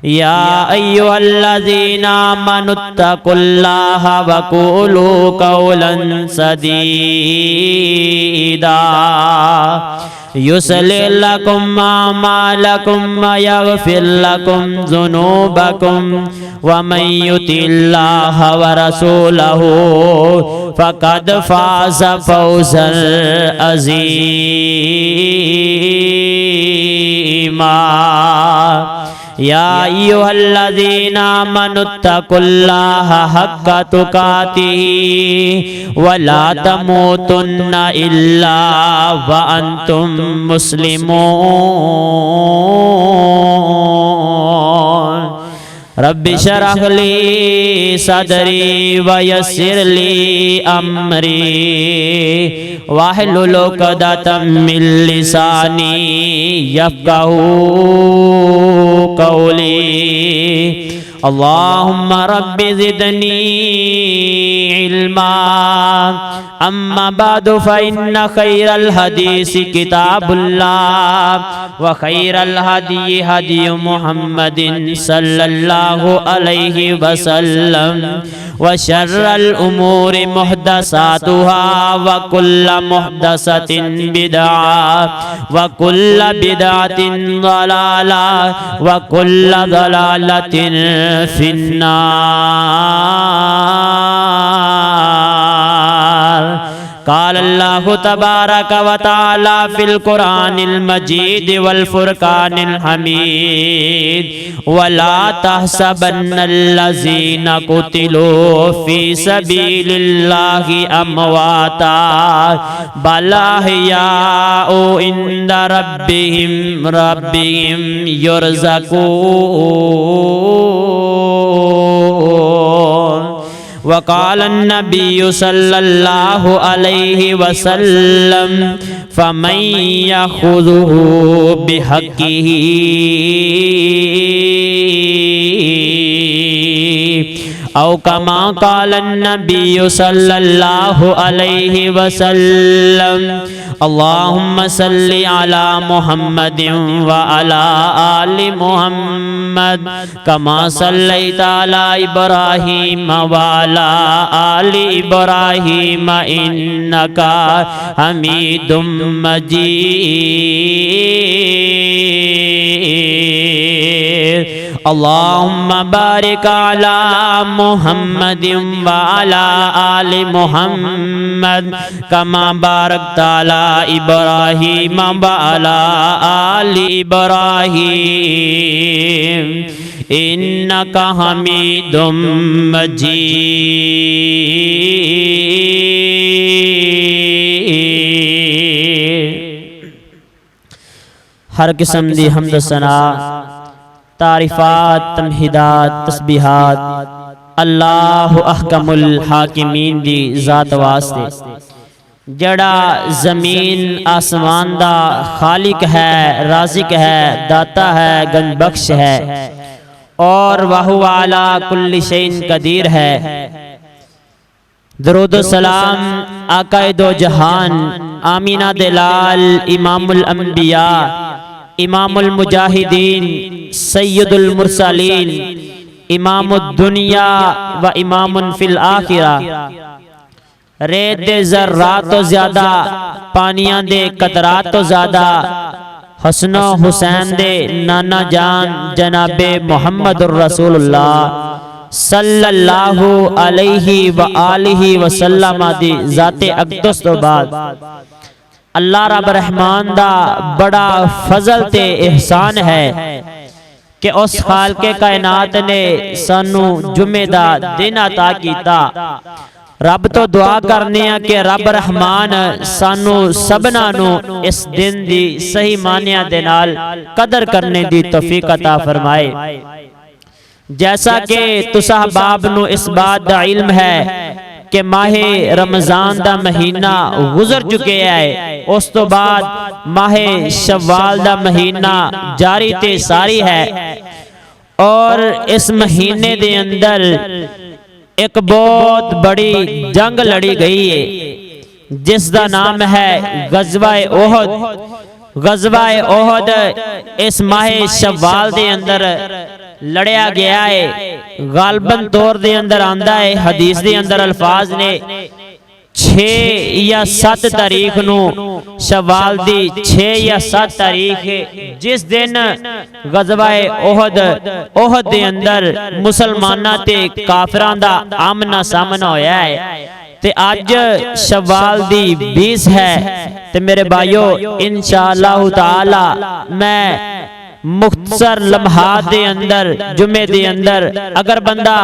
یا ایھا الذین آمنوا اتقوا اللہ وقولوا قولا سدیدا یصلح لکم اعمالکم ویغفر لکم ذنوبکم ومن یطع اللہ ورسولہ فقد فاز فوزا عظیما یا ایھا الذین آمنوا اتقوا اللہ حق تقاتہ ولا تموتن الا وانتم مسلمون رب اشرح لی صدری ویسر لی امری واحلل عقدۃ من لسانی یفقہوا قولی اللہم رب زدنی علما اما بعد فإن خیر الحدیث کتاب اللہ وخیر الہدی ہدی محمد صلی اللہ علیہ وسلم وشر الامور محدثاتها وکل محدثۃ بدعہ وکل بدعۃ ضلالہ وکل ضلالۃ فی النار قال اللہ تبارک و تعالی فی القرآن المجید والفرقان الحمید ولا تحسبن الذین قتلوا فی سبیل اللہ امواتا بل احیاء عند ربهم یرزقون وقال النبی صلی اللہ علیہ وسلم فمن یأخذہ بحقہ او کما قال النبی صلی اللہ علیہ وسلم اللہم صلی علی محمد وعلی آل محمد کما صلیت علی ابراہیم وعلی آل ابراہیم انکا حمید مجید اللہم بارک علی محمد وعلی آل محمد کما بارکت علی ابراہیم وعلی آل ابراہیم انکا حمید مجید۔ ہر قسم دی حمد و ثنا تعریفات تمہیدات تسبیحات اللہ احکم الحاکمین دی ذات واسطے جڑا زمین آسمان دا خالق ہے رازق ہے داتا ہے گنج بخش ہے اور وَهُوَ عَلَى كُلِّ شَيْءٍ قدیر ہے۔ درود و سلام آقا دو جہان آمینہ دلال امام الانبیاء امام المجاہدین سید المرسلین امام الدنیا و امام فی الآخرہ ریت دے ذرات تو زیادہ پانیاں دے قطرات تو زیادہ حسن و حسین دے نانا جان جناب محمد الرسول اللہ صلی اللہ علیہ وآلہ وسلم دی ذات اقدس تو بعد اللہ رب رحمان دا بڑا فضل تے احسان ہے کہ اس خالق کائنات نے سانو جمعہ دا دن عطا کیتا۔ رب تو دعا کرنے ہیں کہ رب رحمان سانو سبنا نو اس دن دی صحیح معنی دے نال قدر کرنے دی توفیق عطا فرمائے۔ جیسا کہ تسا باب نو اس بات دا علم ہے کہ ماہ رمضان دا مہینہ گزر چکے آئے، اس تو بعد ماہ شوال دا مہینہ جاری تے ساری ہے، اور اس مہینے دے اندر ایک بہت بڑی جنگ لڑی گئی ہے جس دا نام ہے غزوہ احد۔ غزوہ احد اس ماہ شوال دے اندر لڑیا گیا ہے۔ غالباً طور دے اندر آندا ہے، حدیث دے اندر الفاظ نے 6 یا 7 تاریخ نو شوال دی 6 یا 7 تاریخ جس دن غزوہ احد دے اندر مسلماناں تے کافراں دا آمنا سامنا ہویا ہے تے آج شوال دی 20 ہے تے میرے بھائیو انشاءاللہ تعالی میں مختصر لمحات دے اندر جمعے دے اندر اگر بندہ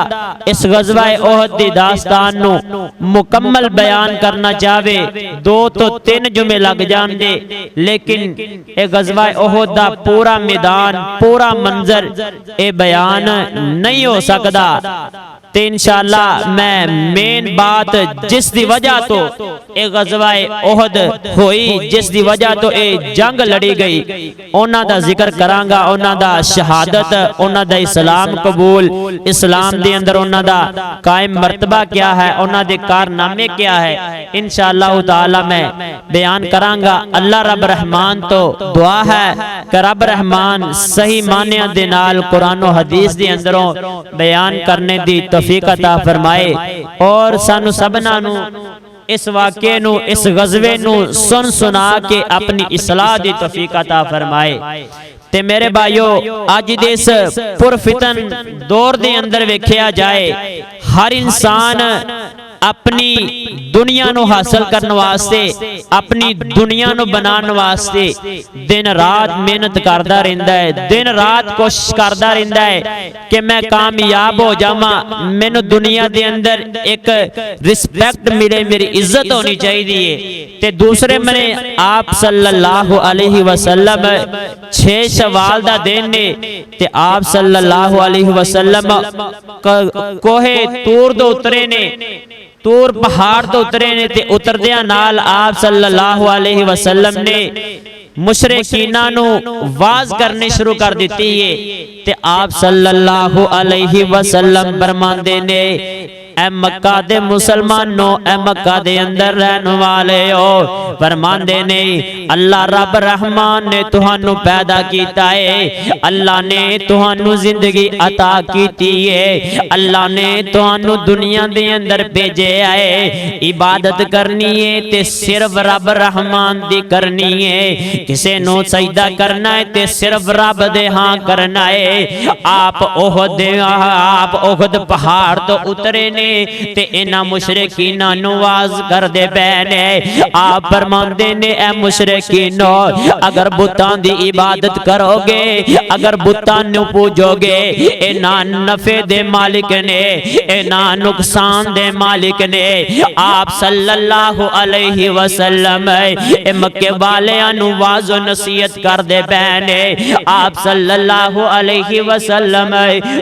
اس غزوہ احد دی داستان نو مکمل بیان کرنا چاہے 2 تو 3 جمعے لگ جان دے، لیکن اے غزوہ احد دا پورا میدان پورا منظر اے بیان نہیں ہو سکدا۔ تے انشاءاللہ میں مین بات جس دی وجہ تو اے غزوہ احد ہوئی، جس دی وجہ تو اے جنگ لڑی گئی، انہاں دا ذکر کرانگا، انہاں دا شہادت، انہاں دا اسلام قبول، اسلام دے اندر انہاں دا قائم مرتبہ کیا ہے، انہاں دے کارنامے کیا ہے، انشاءاللہ تعالی میں بیان کرانگا۔ اللہ رب رحمان تو دعا ہے کہ رب رحمان صحیح معنی دے نال قرآن و حدیث دے اندروں بیان کرنے دی توفیق عطا فرمائے، اور سانو سبنا نو اس واقعے نو اس غزوے نو سن سنا کے اپنی اصلاح دی توفیق عطا فرمائے۔ تے میرے بھائیو آج دیس پرفتن دور دے اندر ویکھیا جائے، ہر انسان اپنی دنیا نو حاصل کرنے واسطے، اپنی دنیا نو بنانے واسطے دن رات محنت کردا رہندا ہے، دن رات کوشش کردا رہندا ہے کہ میں کامیاب ہو جاواں، مینوں دنیا دے اندر ایک رسپیکٹ ملے، میری عزت ہونی چاہیے۔ تے دوسرے میں آپ صلی اللہ علیہ وسلم 6 شوال دا دن نے تے آپ صلی اللہ علیہ وسلم کوہ طور دے اترے نے، طور پہاڑ تو اترے نے تے اتردیاں نال آپ صلی اللہ علیہ وسلم نے مشرکینہ نو واز کرنے شروع کر دیتی ہے تے آپ صلی اللہ علیہ وسلم فرماندے نے اے مکہ دے مسلمانوں، اے مکہ دے اندر رہن والے ہو، فرماندے نے اللہ رب رحمان نے تہانوں پیدا کیتا ہے، اللہ نے تہانوں زندگی عطا کیتی ہے، اللہ نے تہانوں دنیا دے اندر بھیجے آئے، عبادت کرنی ہے تے صرف رب رحمان دی کرنی ہے، کسے نو سجدہ کرنا ہے تے صرف رب دے ہاں کرنا ہے۔ آپ احد پہاڑ تو اترے نے تے انہاں مشرکیناں نواز کر دے بینے، آپ فرماندے نے اے مشرکینو اگر بتاں دی عبادت کرو گے، اگر بتاں نو پوجو گے، اے نہ نفع دے مالک نے، اے نہ نقصان دے مالک نے۔ آپ صلی اللہ علیہ وسلم اے مکے والیاں نو واز و نصیحت کر دے بینے، آپ صلی اللہ علیہ وسلم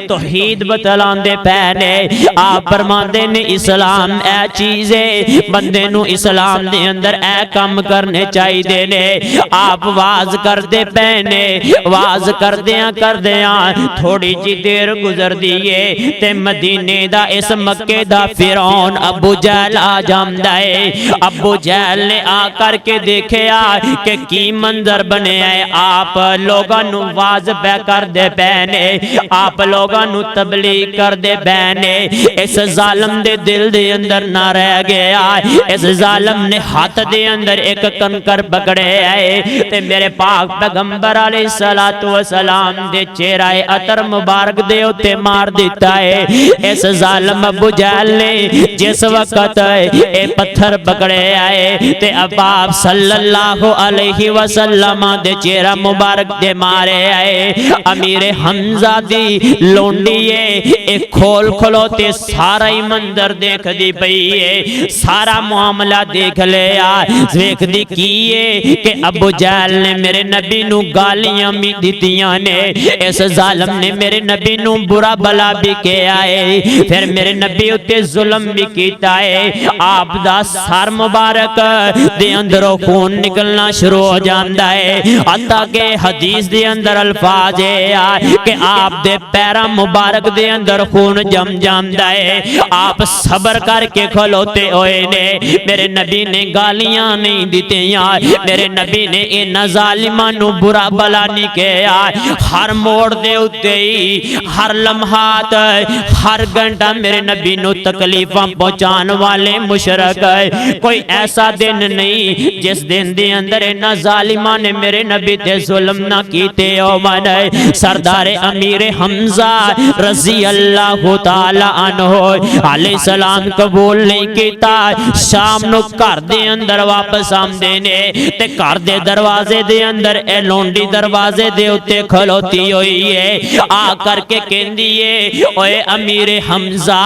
توحید بتلان دے بینے، آپ فرماندے نے اسلام اے چیزیں بندے نو اسلام دے اندر اے کم کرنے چاہی دینے، آپ واز کر دے بینے، واز کر دیاں تھوڑی جی دیر گزر دیئے تے مدینے دا اس مکے دا فرعون ابو جہل آ جامدہ ہے۔ ابو جہل نے آ کر کے دیکھے کہ کی منظر بنے آئے، آپ لوگاں نو واز پہ کر دے بینے، آپ لوگاں نو تبلیغ کر دے بینے، اس ظالم دے دل دے اندر نہ رہ گیا، اس ظالم نے ہاتھ دے اندر ایک کنکر پکڑے آئے تے میرے پاک پیغمبر علیہ السلام دے چہرہ عطر مبارک دے اتے مار دیتا ہے۔ اس ظالم ابو جہل نے جس وقت اے پتھر پکڑے آئے تے اب آپ صلی اللہ علیہ وسلم دے چہرہ مبارک دے مارے آئے، امیر حمزہ دی لونڈیے ایک کھول کھلوتے سارا ہی منظر دیکھ دی پئی ہے، سارا معاملہ دیکھ لیا، دیکھ دی کیے کہ ابو جہل نے میرے نبی نو گالیاں بھی دیتیاں نے، اس ظالم نے میرے نبی نو برا بلا بھی کیا ہے، پھر میرے نبی اتے ظلم بھی کیتا ہے، آپ دا سار مبارک دے اندروں خون نکلنا شروع ہو جاندہ ہے، حتیٰ کہ حدیث دے اندر الفاظ ہے کہ آپ دے پیرا مبارک دے اندر خون جم جاندہ ہے، آپ صبر کر کے کھلوتے ہوئے نے میرے نبی نے گالیاں نہیں دیتے میرے نبی نے ان ظالماں نو برا بلا نہیں کہیا ہر موڑ دے اتے ہی ہر لمحات ہر گھنٹہ میرے نبی نو تکلیفاں پہنچان والے مشرک کوئی ایسا دن نہیں جس دن دے اندر ان ظالماں نے میرے نبی تے ظلم نہ کیتے او من سردار امیر حمزہ رضی اللہ تعالی عنہ علیہ السلام قبول نہیں کیتا شام نو گھر دے اندر واپس آمدے نے تے گھر دے دروازے دے اندر اے لونڈی دروازے دے اتے کھلوتی ہوئی ہے آ کر کے کہندی ہے اوے امیر حمزہ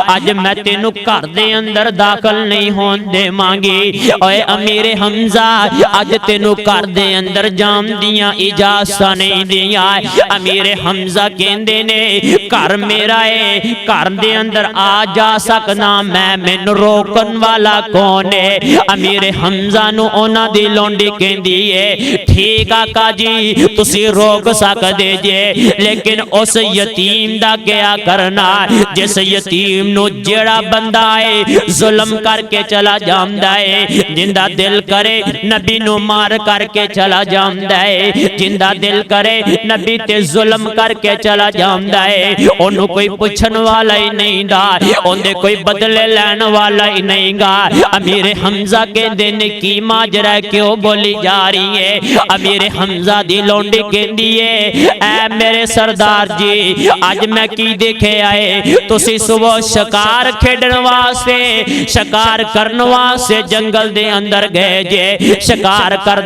اج میں تینوں گھر دے اندر داخل نہیں ہون دے مانگی اوے امیر حمزہ اج تینوں گھر دے اندر جام دیاں اجازت نہیں دیا امیر حمزہ کہندے نے گھر میرا ہے گھر دے اندر آ جا سکنا میں مینوں روکن والا کون ہے امیر حمزہ نو اونا دی لونڈی کہندی ہے ٹھیک آقا جی تسی روک سکدے جے لیکن اس یتیم دا کیا کرنا جس یتیم نو جڑا بندہ ہے ظلم کر کے چلا جامدا ہے جندہ دل کرے نبی نو مار کر کے چلا جامدا ہے جندہ دل کرے نبی تے ظلم کر کے چلا جامدا ہے انہوں کوئی پوچھن والا ہی نہیں دا اندے کوئی بدلے لین والا ہی نہیں گا امیر حمزہ کے دن کی ماجرہ کیوں بولی جا رہی ہے امیر حمزہ دی لونڈی کہندی ہے اے میرے سردار جی آج میں کی دیکھے آئے تسی صبح شکار کھیڑن واسے شکار کرن واسے جنگل دے اندر گئے جے شکار کر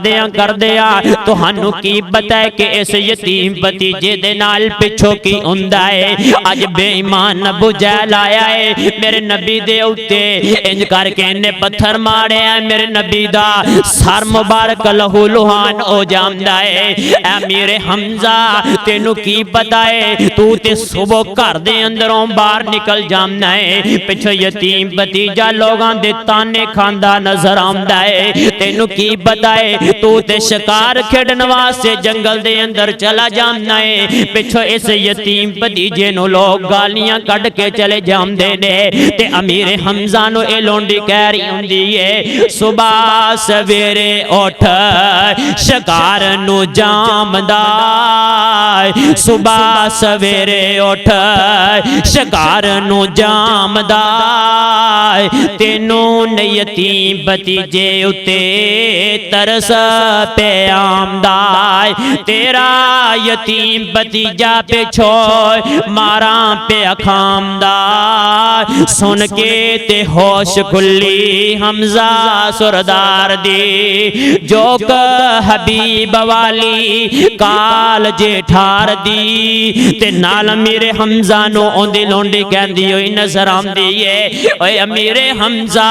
دیاں تو ہنو کی بتائے کہ اس یتیم بتیجے دے نال پچھو کی اندہ ہے آج بے ایمان ابو جہل آیا ہے میرے نبی دے اتے انج کر کے انہیں پتھر مارے ہیں میرے نبی دا سار مبارک لہو لہان او جامدہ ہے اے امیر حمزہ تینو کی بتائے تو تے صبح کر دے اندروں باہر نکل جامنا ہے پچھو یتیم بتیجہ لوگاں دے تانے کھاندہ نظر آمدہ ہے تینو کی بتائے تو تے شکار کھڑن واسے جنگل دے اندر چلا جامنا ہے پچھو اس یتیم بتیجے نو لوگ گالیاں کڑ کے چلے جام دے نے تے امیر حمزہ نو اے لونڈی کہہ رہی ہوں دیئے صبح سویرے اٹھ شکار نو جام دائے صبح سویرے اٹھ شکار نو جام دائے تینوں نے یتیم بتیجے اتے ترس پہ آمدائے تیرا یتیم بتیجہ پہ چھوئے ماراں پہ اکھامدائے سن کے تے ہوش کھلی حمزہ سردار دی جو کہ حبیب والی کال جے ٹھار دی تے نال امیر حمزہ نو اوندی لونڈی کہندی ہوئی نظر آم دیئے اے امیر حمزہ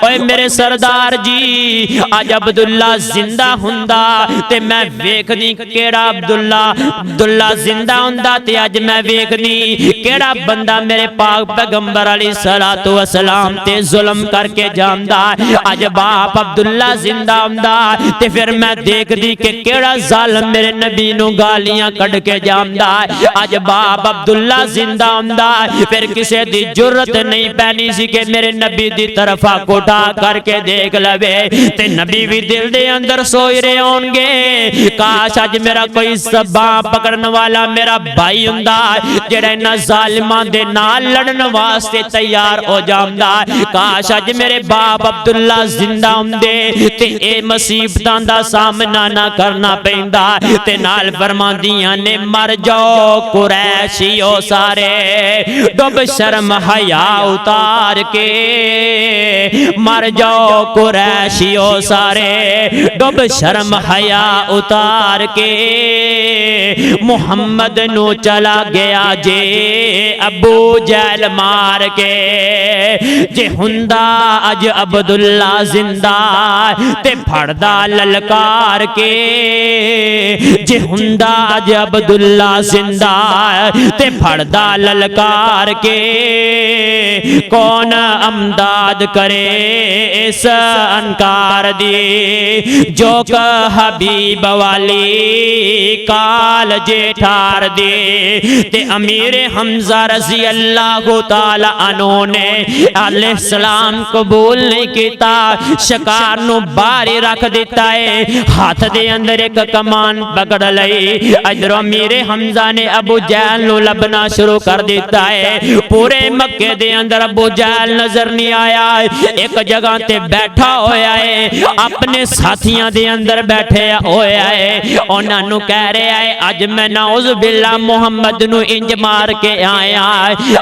اے میرے سردار جی آج عبداللہ زندہ ہندہ تے میں ویکھنی کیڑا عبداللہ زندہ ہندہ تے آج میں ویکھنی کیڑا بندہ میرے پاک پیغمبر علیہ السلام تے ظلم کر کے جامدہ آج باپ عبداللہ زندہ ہندہ تے پھر میں دیکھ دی کہ کیڑا ظالم میرے نبی نو گالیاں کڑ کے جامدہ آج باپ عبداللہ زندہ ہندہ پھر کسے دی جرت نہیں پہنی سی کہ میرے نبی دی طرفہ کوٹا کر کے دیکھ لوے تے نبی بھی دل دے اندر سوئی رہے ہونگے کاش آج میرا کوئی زبان پکڑن والا میرا بھائی ہندہ جڑے نہ ظالمان دے نال لڑن واسطے تیار ہو جامدہ کاش آج میرے باپ عبداللہ زندہ ہندے تے اے مصیبتان دا سامنا نہ کرنا پیندہ تے نال فرماندیاں نے مر جاؤ قریشیو سارے ڈوب شرم حیا اتار کے مر جاؤ قریشیو سارے ڈوب شرم حیا اتار کے محمد نو چلا گیا جے ابو جہل مار کے جے ہندہ اج عبداللہ زندہ تے پھڑدا للکار کے جے ہندہ اج عبداللہ زندہ تے پھڑدا للکار کے کون امداد کرے اس انکار دی جو کہ حبیب والی والی کال جے ٹھار دے تے امیر حمزہ رضی اللہ تعالی عنہ نے علیہ السلام قبول نہیں کیتا، شکار نو باری رکھ دیتا ہے، ہاتھ دے اندر ایک کمان پکڑ لئی، ادھر امیر حمزہ نے ابو جہل نو لبنا شروع کر دیتا ہے، پورے مکے دے اندر ابو جہل نظر نہیں آیا، ایک جگہ تے بیٹھا ہویا ہے، اپنے ساتھیاں دے اندر بیٹھے ہویا ہے، انہاں نو کہہ رہا ہے اج میں نعوذ باللہ محمد نو انج مار کے آیا،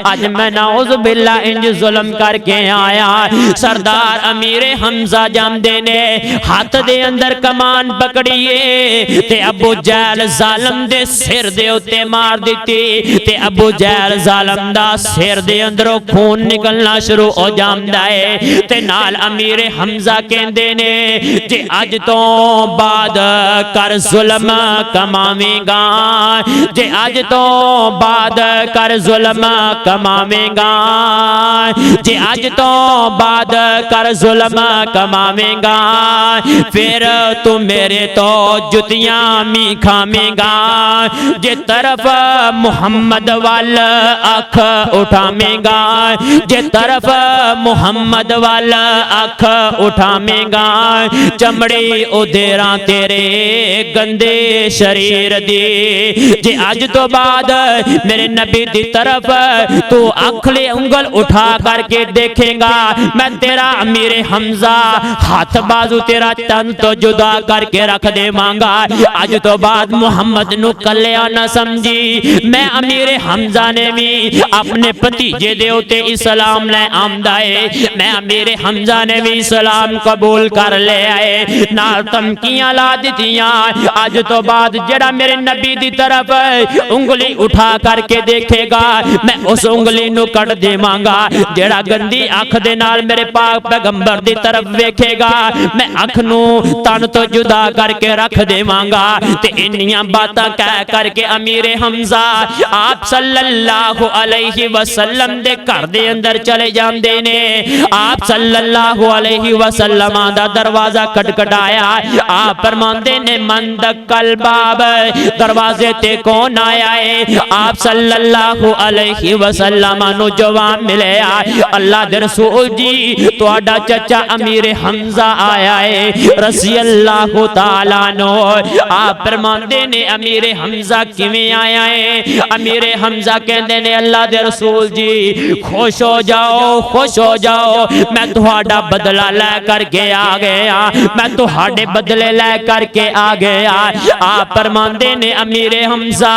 اج میں نعوذ باللہ انج ظلم کر کے آیا۔ سردار امیر حمزہ جامدے نے ہاتھ دے اندر کمان پکڑیے تے ابو جہل ظالم دے سر دے اتے مار دیتی تے ابو جہل ظالم دا سر دے اندروں خون نکلنا شروع ہو جامدا ہے تے نال امیر حمزہ کہندے نے جے اج تو بعد کر ظلم کماویں گا، جے اج تو بعد کر ظلم کماویں گا، جے اج تو بعد کر ظلم کماویں گا، پھر تو میرے تو جتیاں می کھامیں گا، جے طرف محمد وال اکھ اٹھامیں گا، جے طرف محمد وال اکھ اٹھامیں گا، چمڑی ادھیراں تیرے گندے شریر دی، جے آج تو بعد میرے نبی دی طرف تو اکھلے انگل اٹھا کر کے دیکھیں گا، میں تیرا امیر حمزہ ہاتھ بازو تیرا تن تو جدا کر کے رکھ دے مانگا، آج تو بعد محمد نو کلیا نہ سمجھی، میں امیر حمزہ نے بھی اپنے بھتیجے دے اوتے اسلام لے آمدا ہے، میں امیر حمزہ نے بھی اسلام قبول کر لے آئے، نال تمکیاں لا دیتیاں، آج تو بعد جڑا میرے نبی دی طرف انگلی اٹھا کر کے دیکھے گا میں اس انگلی نو کٹ دے مانگا، جڑا گندی اکھ دے نال میرے پاک پیغمبر دی طرف ویکھے گا میں اکھ نو تن تو جدا کر کے رکھ دے مانگا، تے انیاں باتاں کہہ کر کے امیر حمزہ آپ صلی اللہ علیہ وسلم دے گھر دے اندر چلے جاندے نے، آپ صلی اللہ علیہ وسلم دا دروازہ کھٹکھٹایا، آپ فرماندے نے من دقل باب، دروازے تے کون آیا ہے، آپ صلی اللہ علیہ وسلم نو جواب ملے اللہ دے رسول جی تہاڈا چچا امیر حمزہ آیا ہے رضی اللہ تعالیٰ عنہ، آپ فرماندے نے امیر حمزہ کیویں آیا ہے، امیر حمزہ کہندے نے اللہ دے رسول جی خوش ہو جاؤ، خوش ہو جاؤ، میں تہاڈا بدلہ لے کر کے آ گیا، میں تہاڈے بدلے لے کر کے آ گیا، آپ فرماندے نے امیر حمزہ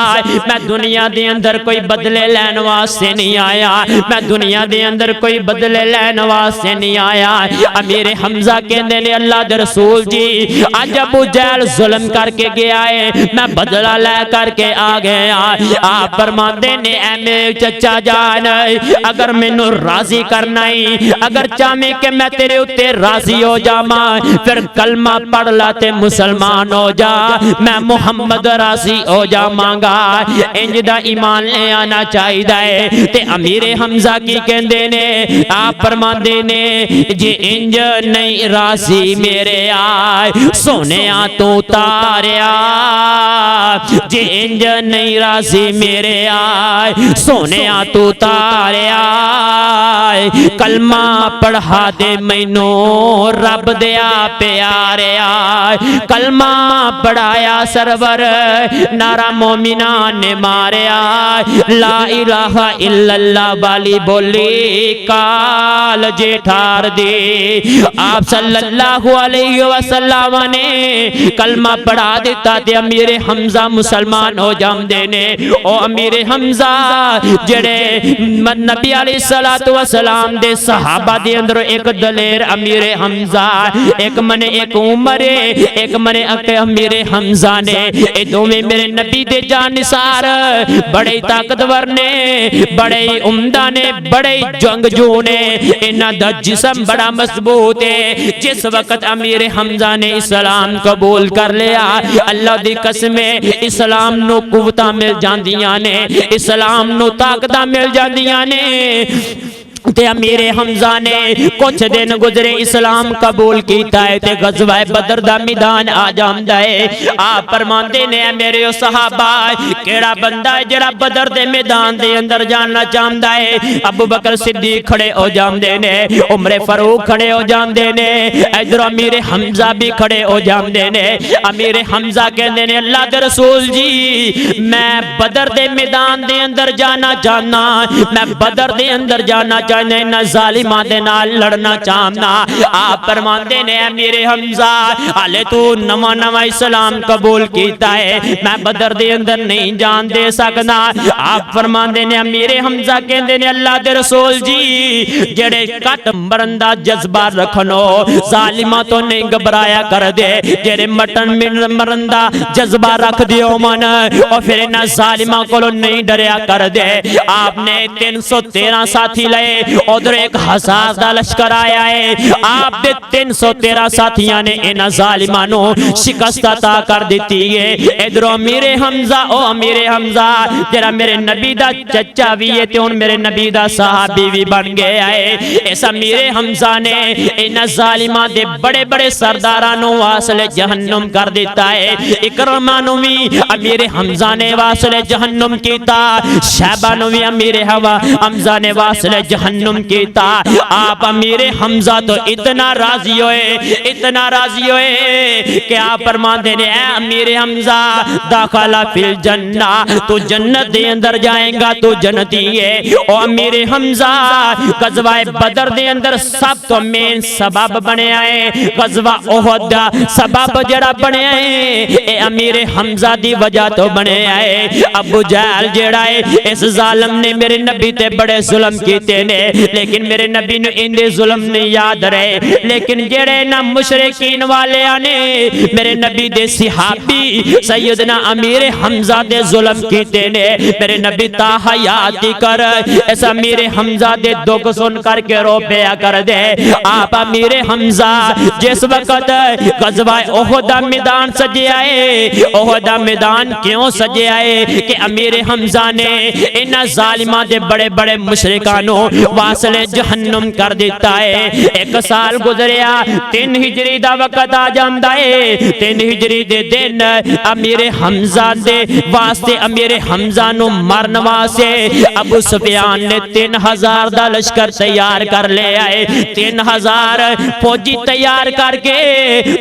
میں دنیا دے اندر کوئی بدلے لین واسطے نہیں آیا، میں دنیا دے اندر کوئی بدلے لین واسطے نہیں آیا، امیر حمزہ کہندے نے اللہ دے رسول جی اج ابو جہل ظلم کر کے گیا ہے میں بدلہ لے کر کے آ گیا، آپ فرماندے نے اے میرے چچا جان اگر مینوں راضی کرنا ہی، اگر چاہے کہ میں تیرے اتے راضی ہو جاواں پھر کلمہ پڑھ لا تے مسلمان ہو جا، میں محمد راضی ہو جاواں گا، انج دا ایمان لے آنا چاہیے تے امیر حمزہ کی کہندے نے آپ فرماندے نے جے انج نہیں راضی میرے آئے سونیا تو تاریا، جے انج نہیں راضی میرے آئے سونیا تو تاریا، کلمہ پڑھا دے مینوں رب دیا پیاریا، کلمہ پڑھایا سرور نعرہ مومنان نے ماریا، لا الہ الا اللہ والی بولی کال جے ٹھار دی، آپ صلی اللہ علیہ وسلم نے کلمہ پڑھا دیتا تے امیر حمزہ مسلمان ہو جامدے نے، او امیر حمزہ جڑے نبی علیہ السلام دے صحابہ دے اندر ایک دلیر امیر حمزہ، ایک منے ایک عمر ایک منے امیر حمزہ نے، اے دوویں میرے نبی دے جانثار بڑے طاقتور نے، بڑے عمدہ نے، بڑے جنگجو نے، انہاں دا جسم بڑا مضبوط ہے، جس وقت امیر حمزہ نے اسلام قبول کر لیا اللہ دی قسم اسلام نو قوتاں مل جاندیاں نے، اسلام نو طاقتاں مل جاندیاں نے، تے امیر حمزہ نے کچھ دن گزرے اسلام قبول کیتا ہے تے غزوہ بدر دا میدان آ جاندا ہے۔ آپ فرماندے نے میرے صحابہ کیڑا بندہ ہے جڑا بدر دے میدان دے اندر جاننا چاہندا ہے؟ ابو بکر صدیق کھڑے ہو جاندے نے، عمر فاروق کھڑے ہو جاندے نے، ادھر امیر حمزہ بھی کھڑے ہو جاندے نے۔ امیر حمزہ کہندے نے اللہ دے رسول جی میں بدر دے میدان دے اندر جانا چاہنا، میں بدر دے اندر جانا چاہنا، نہ ظالماں دے نال لڑنا چاہنا۔ آپ فرماندے نے امیر حمزہ حالے تو نواں نواں اسلام قبول کیتا ہے، میں بدر دے اندر نہیں جان دے سکنا۔ آپ فرماندے نے امیر حمزہ کہندے نے اللہ دے رسول جی جڑے کٹ مرن دا جذبہ رکھنو ظالماں تو نہیں گھبرایا کر دے، جڑے مٹن مرن دا جذبہ رکھ دیو من اور پھر انہاں ظالماں کولوں نہیں ڈریا کر دے۔ آپ نے 313 ساتھی لے، ادھر 1000 دا لشکر آیا ہے، آپ دے 313 ساتھیاں نے انہاں ظالمانوں شکست عطا کر دیتی ہے۔ ادھر امیر حمزہ او امیر حمزہ جڑا میرے نبی دا چچا بھی ہے تے ہن میرے نبی دا صحابی بھی بن گیا ہے۔ اس امیر حمزہ نے انہاں ظالماں دے بڑے بڑے سرداراں نوں واصل جہنم کر دیتا ہے۔ اکرمہ نوں بھی امیر حمزہ نے واصل جہنم کیتا، شیبہ نوں بھی امیر حمزہ نے واصل جہنم کیتا۔ آپ امیر حمزہ تو اتنا راضی ہوئے کہ آپ فرماندے نے اے امیر حمزہ داخل فی الجنہ، تو جنت دے اندر جائیں گا تو جنتی ہے۔ او امیر حمزہ غزوہ بدر دے اندر سب تو مین سبب بنے آئے، غزوہ احد دا سبب جڑا بنے آئے اے امیر حمزہ دی وجہ تو بنے آئے۔ ابو جہل جڑا ہے اس ظالم نے میرے نبی تے بڑے ظلم کیتے نے، لیکن میرے نبی نے اندے ظلم نہیں یاد رہے، لیکن جڑے نا مشرکین والے آنے میرے نبی دے صحابی سیدنا امیر حمزہ دے ظلم کیتے نے، میرے نبی تا حیاتی کر اس امیر حمزہ دے دکھ سن کر کے رو پیا کر دے۔ آپ امیر حمزہ جس وقت غزوہ احد میدان سجے آئے، احد میدان کیوں سجے آئے کہ امیر حمزہ نے انہاں ظالماں دے بڑے بڑے مشرکانوں واصل جہنم کر دیتا ہے۔ ایک سال گزریا، 3 ہجری دا وقت آ جاندا ہے، 3 ہجری دے دن امیر حمزہ دے واسطے امیر حمزہ نو مرن واسطے ابو سفیان نے 3000 دا لشکر تیار کر لے آئے۔ 3000 فوجی تیار کر کے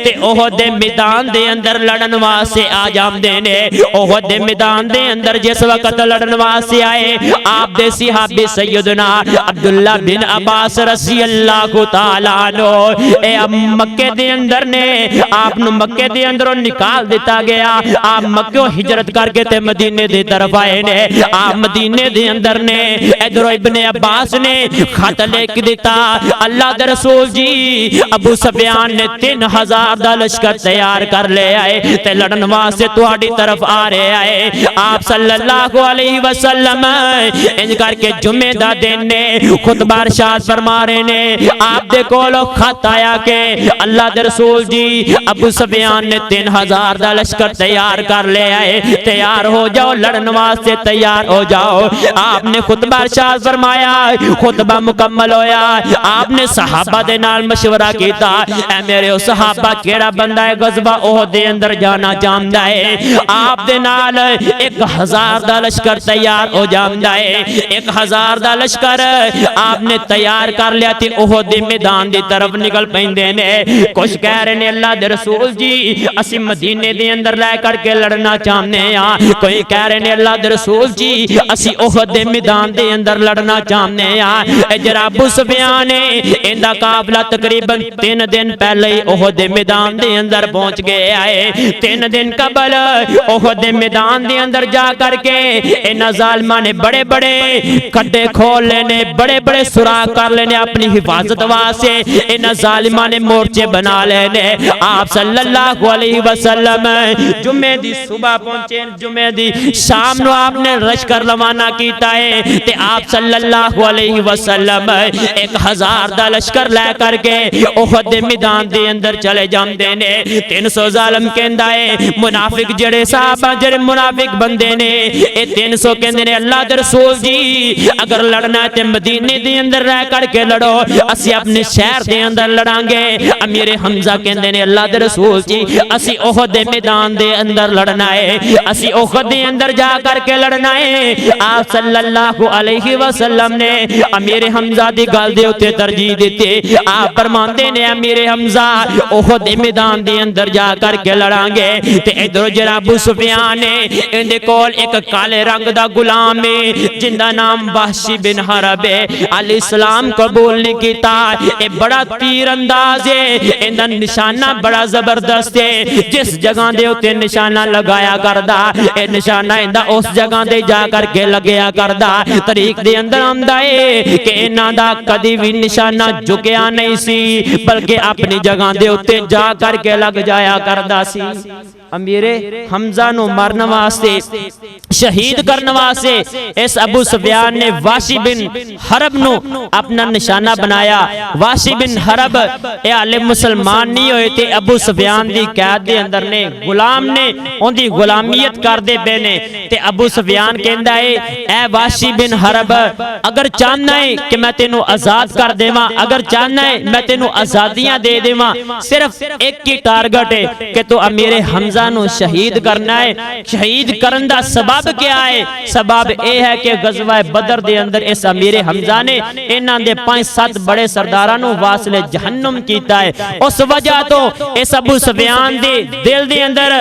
تے احد دے میدان دے اندر لڑن واسطے آ جاندے نے۔ احد دے میدان دے اندر جس وقت لڑن واسطے آئے، آپ دے صحابی سیدنا عبداللہ بن عباس رضی اللہ تعالیٰ عنہ اے مکہ دے اندر نے آپ نو مکہ دے اندروں نکال دیتا گیا۔ آپ مکہ ہجرت کر کے تے مدینے دے طرف آئے نے۔ آپ مدینے دے اندر نے ادھر ابن عباس نے خط لکھ دیتا، اللہ دے رسول جی ابو سفیان نے 3000 دا لشکر تیار کر لے آئے تے لڑن واسطے تہاڈی طرف آ رہے آئے۔ آپ صلی اللہ علیہ وسلم انج کر کے جمعہ دا دن نے خطبہ ارشاد فرما رہے نے، آپ دے کولو خط آیا کہ اللہ دے رسول جی ابو سفیان نے 3000 دا لشکر تیار کر لے آئے، تیار ہو جاؤ، لڑن واسطے تیار ہو جاؤ۔ آپ نے خطبہ ارشاد فرمایا، خطبہ مکمل ہویا، آپ نے صحابہ دے نال مشورہ کیتا، اے میرے صحابہ کیڑا بندہ ہے غزوہ احد دے اندر جانا چاہندا ہے؟ آپ دے نال 1000 دا لشکر تیار ہو جاندا ہے۔ 1000 دا لشکر آپ نے تیار کر لیا تے احد دے میدان دی طرف نکل پیندے نے۔ کچھ کہہ رہے نے اللہ دے رسول جی اسی مدینے دے اندر لے کر کے لڑنا چاہنے ہاں، کوئی کہہ رہے نے اللہ دے رسول جی اسی احد دے میدان دے اندر لڑنا چاہنے ہاں۔ جرا ابو سفیان نے اندا قافلہ تقریباً 3 دن پہلے ہی احد دے میدان دے اندر پہنچ گئے آئے۔ 3 دن قبل احد دے میدان دے اندر جا کر کے انہاں ظالماں نے بڑے بڑے کھڈے کھول لینے، بڑے بڑے سوراخ کر لینے اپنی حفاظت واسطے، انہاں ظالماں نے مورچے بنا لینے۔ آپ صلی اللہ علیہ وسلم جمعے دی صبح پہنچے، جمعے دی شام نو آپ نے لشکر روانہ کیتا ہے تے آپ صلی اللہ علیہ وسلم 1000 دا لشکر لے کر کے احد دے میدان دے اندر چلے جاندے نے۔ 300 ظالم کہندا ہے منافق جڑے صحابہ جڑے منافق بندے نے اے 300 کہندے نے اللہ دے رسول جی اگر لڑنا ہے تے مدینے دے اندر رہ کر کے لڑو، اسی اپنے شہر دے اندر لڑاں گے۔ امیر حمزہ کہندے نے اللہ دے رسول جی اسی احد دے میدان دے اندر لڑنا ہے، اسی احد دے اندر جا کر کے لڑنا ہے۔ آپ صلی اللہ علیہ وسلم نے امیر حمزہ دی گل دے اوتے ترجیح دیتے، آپ فرماندے نے امیر حمزہ احد دے میدان دے اندر جا کر کے لڑاں گے۔ تے ادھر جناب ابو سفیان نے اندے کول ایک کالے رنگ دا غلام ہے جن دا نام وحشی بن حرب ہے، علیہ السلام قبول نہیں کیتا۔ اے بڑا تیر انداز ہے، اندا نشانہ بڑا زبردست ہے، جس جگہ دے اوتے نشانہ لگایا کردا اے نشانہ اندا اس جگہ دے جا کر کے لگیا کردا۔ طریق دے اندر آندا ہے کہ انہاں دا کدی بھی نشانہ جھکیا نہیں سی بلکہ اپنی جگہ دے اوتے جا کر کے لگ جایا کردا سی۔ امیر حمزہ نو مارن واسطے شہید کرن واسطے اس ابو سفیان نے واشی بن حرب نو اپنا نشانہ بنایا۔ واشی بن حرب اے عالم مسلمان نہیں ہوئے تے ابو سفیان دی قید دے اندر نے غلام نے ان دی غلامیت کر دے پے نے۔ تے ابو سفیان کہندا ہے اے واشی بن حرب اگر چاہنا ہے کہ میں تینوں آزاد کر دیواں، اگر چاہنا ہے میں تینوں آزادیاں دے دیواں، صرف ایک ہی ٹارگٹ ہے کہ تو امیر حمزہ نو شہید کرنا ہے۔ شہید کرن دا سبب کیا ہے؟ سبب اے ہے کہ غزوہ بدر دے اندر اس امیر حمزہ نے انہاں دے 5-7 بڑے سرداراں نو واصل جہنم کیتا ہے۔ اس وجہ تو اس ابو سفیان دے دل دے اندر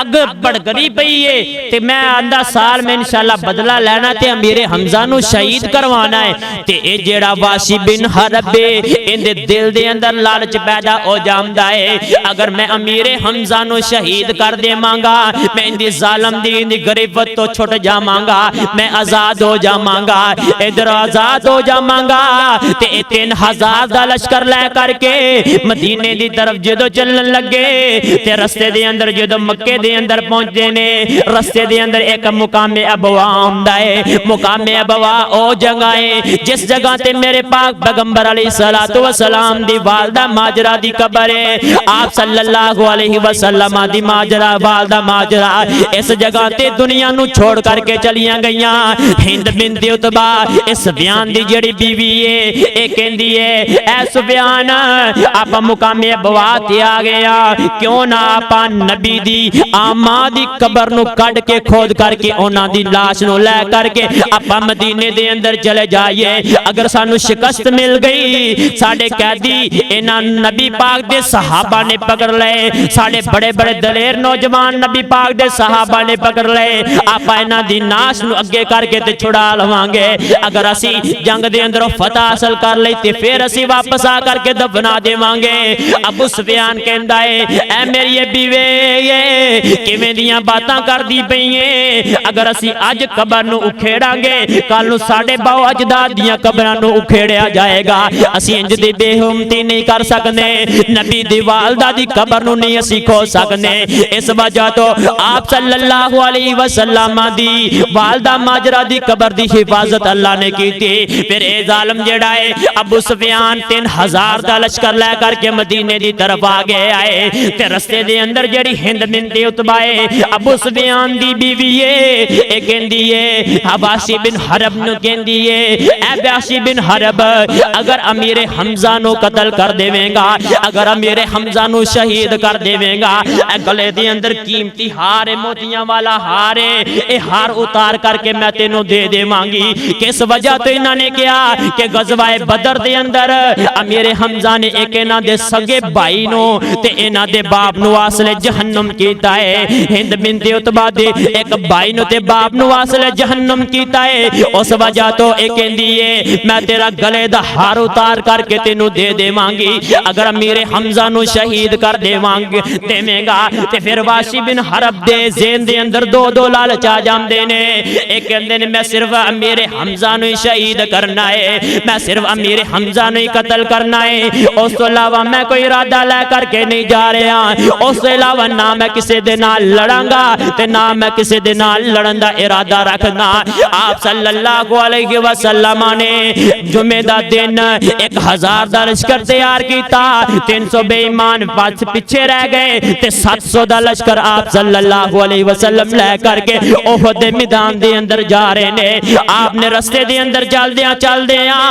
اگ بڑھگری پئی ہے تے میں آندا سال میں انشاءاللہ بدلہ لینا تے امیر حمزہ نو شہید کروانا ہے۔ تے اے جیڑا واشی بن حرب ان دے دل دے اندر لالچ پیدا ہو جاندا ہے، اگر میں امیر حمزہ نو شہید کر دے مانگا میں ان دی ظالم دی ان دی غریبت تو چھٹ جا مانگا، میں آزاد ہو جا مانگا، ادھر آزاد ہو جا مانگا۔ تے 3000 دا لشکر لے کر کے مدینے دی طرف جدو چلن لگے تے رستے دے اندر جدو مکے دے اندر پہنچ نے رستے دے اندر ایک مقام ابوا آمدہ ہے۔ مقام ابوا او جگہ ہے جس جگہ تے میرے پاک پیغمبر علیہ السلام دی والدہ ماجرہ دی قبر ہے۔ آپ صلی اللہ علیہ وسلم دی ماجرہ والدہ ماجرہ اس جگہ تے دنیا نو چھوڑ کر کے چلیاں گئیاں۔ ہند بنت عتبہ اس سفیان دی جڑی بیوی ہے اے کہندی ہے اے سفیان آپ مقام ابوا تے آ گیا، کیوں نہ آپ نبی دی آماں دی قبر نو کڈ کے کھود کر کے انہاں دی لاش نو لے کر کے آپ مدینے دے اندر چلے جائیے۔ اگر سانو شکست مل گئی ساڈے قیدی انہاں نبی پاک دے صحابہ نے پکڑ لے، ساڈے بڑے بڑے دلیر نوجوان نبی پاک دے صحابہ نے پکڑ لے، آپ انہاں دی ناش نو اگے کر کے تے چھڑا لواں گے۔ اگر اسی جنگ دے اندر فتح حاصل کر لئی تے پھر اسی واپس آ کر کے دفنا دیواں گے۔ ابو سفیان کہندا ہے اے میری بیوے کیویں دیاں باتاں کر دی پئیے، اگر اسی اج قبر نو اکھیڑاں گے کل نو ساڈے باو اجداد دیاں قبراں نو اکھیڑیا جائے گا، اسی انج دی بے ہمتی نہیں کر سکنے، نبی دی والدہ دی قبر نو نہیں اسی کھو سکنے۔ اس وجہ تو آپ صلی اللہ علیہ وسلم دی والدہ ماجرہ دی قبر دی حفاظت اللہ نے کی تھی۔ پھر اے ظالم جڑا ہے ابو سفیان 3000 دا لشکر لے کر کے مدینے دی طرف آگے آئے تے رستے دے اندر جڑی ہند بنت عتبہ ہے ابو سفیان دی بیوی ہے اے کہندی ہے واشی بن حرب نو کہندی ہے اے واشی بن حرب اگر امیر حمزہ نو قتل کر دیویں گا، اگر امیر حمزہ نو شہید کر دیویں گا، اے گلے دے اندر قیمتی ہار موتیاں والا ہار ہے، اے ہار اتار کر کے میں تینوں دے دے مانگی۔ کس وجہ تو انہاں نے کیا کہ غزوہ بدر دے اندر امیر حمزہ نے ایک انہاں دے سگے بھائی نو تے انہاں دے باپ نو واصل جہنم کیتا ہے۔ ہند بنت عتبہ دے ایک بھائی نو تے باپ نو واصل جہنم کیتا ہے، اس وجہ تو اے کہندی ہے میں تیرا گلے دا ہار اتار کر کے تینوں دے دے مانگی، اگر امیر حمزہ نو شہید کر دے دیویں گا تے پھر واشی بن حرب دے ذہن دے اندر دو لالچ آ جاندے نے۔ ایک کہندے نے میں صرف امیر حمزہ نو شہید کرنا ہے، میں صرف امیر حمزہ نو قتل کرنا ہے، اس تو علاوہ میں کوئی ارادہ لے کر کے نہیں جا رہا، اس تو علاوہ نہ میں کسی دے نال لڑاں گا تے نہ میں کسی دے نال لڑن دا ارادہ رکھنا۔ آپ صلی اللہ علیہ وسلم نے جمعہ دا دن 1000 دا لشکر تیار کیتا، 300 بے ایمان پاس پیچھے رہ گئے تے 700 دا لشکر آپ صلی اللہ علیہ وسلم لے کر کے احد میدان دے اندر جا رہے نے۔ آپ نے رستے دے اندر جلدی چل دیاں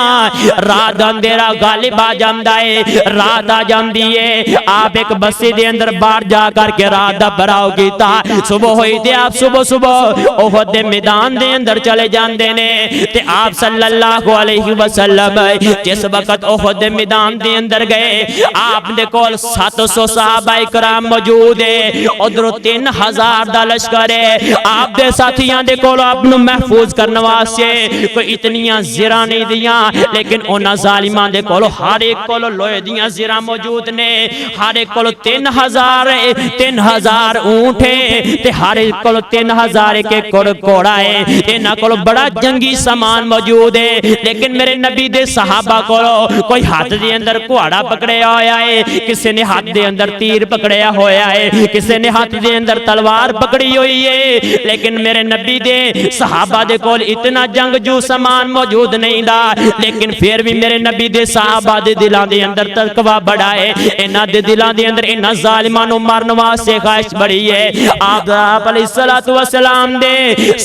رات دا اندھیرا غالب آ جاندا ہے، رات آ جاندی ہے، آپ ایک بستی دے اندر باہر جا کر کے رات دا براؤ کیتا، صبح ہوئی تے آپ صبح احد دے میدان دے اندر چلے جاندے نے تے آپ صلی اللہ علیہ وسلم جس وقت احد دے میدان دے اندر گئے آپ دے کول 700 صحابہ کرام موجود ہے، ادھر 3000 دا لشکر ہے، آپ دے ساتھیاں دے کول آپ نو محفوظ کرنے واسطے کوئی اتنیاں زیرہ نہیں دیاں، لیکن انہاں ظالمان دے کول ہر ایک کول لوہے دیاں زیرہ موجود نے، ہر ایک کول 3000 اونٹ ہے تے ہر ایک کول 3000 کے گھوڑا ہے، انہاں کول بڑا جنگی سامان موجود ہے، لیکن میرے نبی دے صحابہ کول کوئی ہاتھ دے اندر گھوڑا پکڑیا ہویا ہے، کسی نے ہاتھ دے اندر تیر پکڑیا ہویا ہے، کسی نے ہاتھ دے اندر تلوار پکڑی ہوئی ہے، لیکن میرے نبی دے صحابہ دے کول اتنا جنگجو سامان موجود نہیں دا، لیکن پھر بھی میرے نبی دے صحابہ دے دلان دے اندر تقوی بڑا ہے، انہاں دے دلان دے اندر انہاں ظالمانوں مارن واسطے خواہش بڑی ہے۔ آپ علیہ السلام دے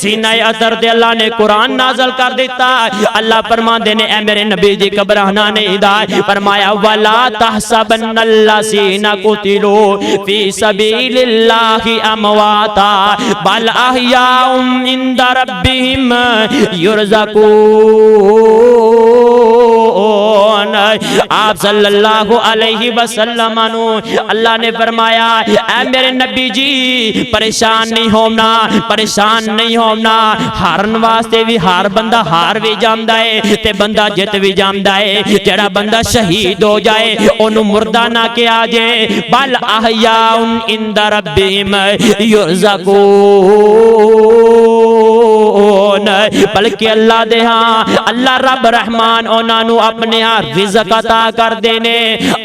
سینہ اطہر دے اللہ نے قرآن نازل کر دیتا، اللہ فرماندے نے اے میرے نبی جی گھبرانا نہیں دا، فرمایا وَلَا تَحْسَبَنَّ الَّذِينَ قُتِلُوا فِي سَبِيلِ اللَّهِ أَمْوَاتًا بَلْ أَحْيَاءٌ عِندَ رَبِّهِمْ يُرْزَقُونَ۔ آپ صلی اللہ علیہ وسلم اللہ نے فرمایا اے میرے نبی جی پریشان نہیں ہونا، ہارن واسطے بھی ہار بندہ ہار بھی جاندا ہے تے بندہ جت بھی جاندا ہے، جڑا بندہ شہید ہو جائے انہوں مردہ نہ کیا جائے، بل احیاء عند ربہم یرزقون، بلکہ اللہ دے ہاں اللہ رب رحمان انہاں نو اپنے ہاں رزق عطا کر دینے،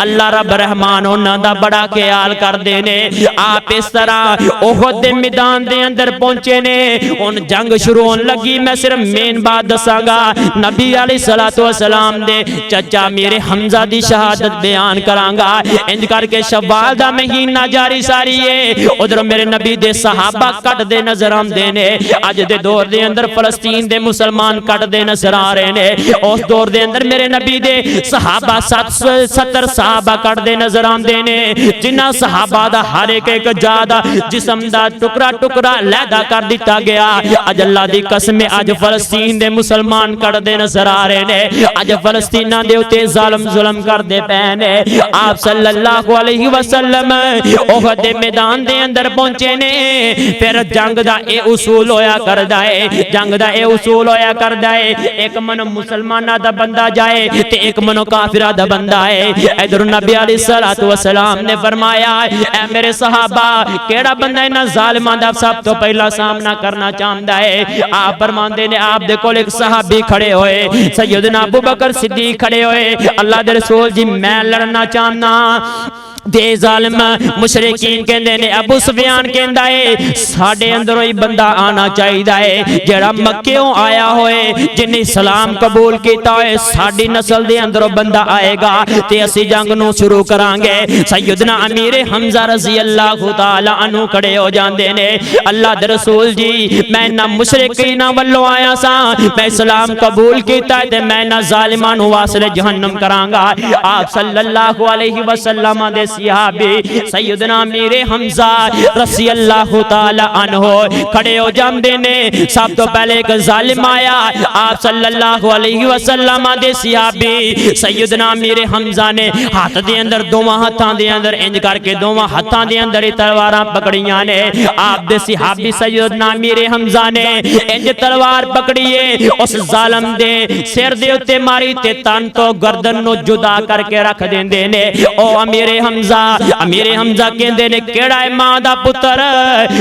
اللہ رب رحمان انہاں دا بڑا خیال کر دینے۔ آپ اس طرح احد دے میدان دے اندر پہنچے نے، ان جنگ شروع ہون لگی، میں صرف مین بات دساں گا، نبی علیہ السلام دے چچا میرے حمزہ دی شہادت بیان کرانگا، انج کر کے شوال دا مہینہ جاری ساری ہے، ادھر میرے نبی دے صحابہ کٹ دے نظر آم دینے، اج دے دور دے اندر فلسطین دے مسلمان کٹ دے نظر آ رہے نے، اس دور دے اندر میرے نبی دے صحابہ 70 صحابہ کٹ دے نظر آم دینے، جنہ صحابہ دا ہر ایک جادہ جسم دا ٹکرا ٹکرا لیدہ کر دیتا گیا، اج اللہ دی قسم اج فلسطین دے مسلمان کٹ دے نظر آ رہے نے، اج فلسطینہ دے اتے ظلم کر دے پہنے۔ آپ صلی اللہ علیہ وسلم احد دے میدان دے اندر پہنچے نے، پھر جنگ دا اے اصول ہویا کر دائے، ایک منو مسلمانہ دا بندہ جائے تے ایک منو کافرہ دا بندہ ہے، ادھر نبی علیہ السلام نے فرمایا اے میرے صحابہ کیڑا بندہ انہاں ظالمان دا سب تو پہلا سامنا کرنا چاہتا ہے؟ آپ فرماندے نے آپ دے کول ایک صحابی کھڑے ہوئے، سیدنا ابو بکر صدیق کھڑے ہوئے، اللہ دے رسول جی میں لڑنا چاہنا، دے ظالم مشرکین کہندے نے، ابو سفیان کہندا ہے ساڈے اندر وہی بندہ آنا چاہیے جڑا مکیوں آیا ہوئے جن اسلام قبول کیتا ہوئے، ساڈی نسل دے اندر بندہ آئے گا تے اسی جنگ نو شروع کران گے۔ سیدنا امیر حمزہ رضی اللہ تعالی عنہ کھڑے ہو جاندے نے، اللہ دے رسول جی میں نہ مشرکین والوں آیا سا، میں اسلام قبول کیتا ہے تے میں نہ ظالمان واسطے جہنم کران گا۔ آپ صلی اللہ علیہ وسلم دے صحابی سیدنا امیر حمزہ رضی اللہ تعالی عنہ کھڑے ہو جاندے نے، سب تو پہلے ایک ظالم آیا، آپ صلی اللہ علیہ وسلم دے صحابی سیدنا امیر حمزہ نے ہاتھ دے اندر دوواں ہتھاں دے اندر انج کر کے دوواں ہتھاں دے اندر تلواراں پکڑیاں نے، آپ دے صحابی سیدنا امیر حمزہ نے انج تلوار پکڑیے اس ظالم دے سر دے اتے ماری تے تن تو گردن نو جدا کر کے رکھ دیندے نے۔ او امیر حمزہ کہندے نے کیڑا ہے ماں دا پتر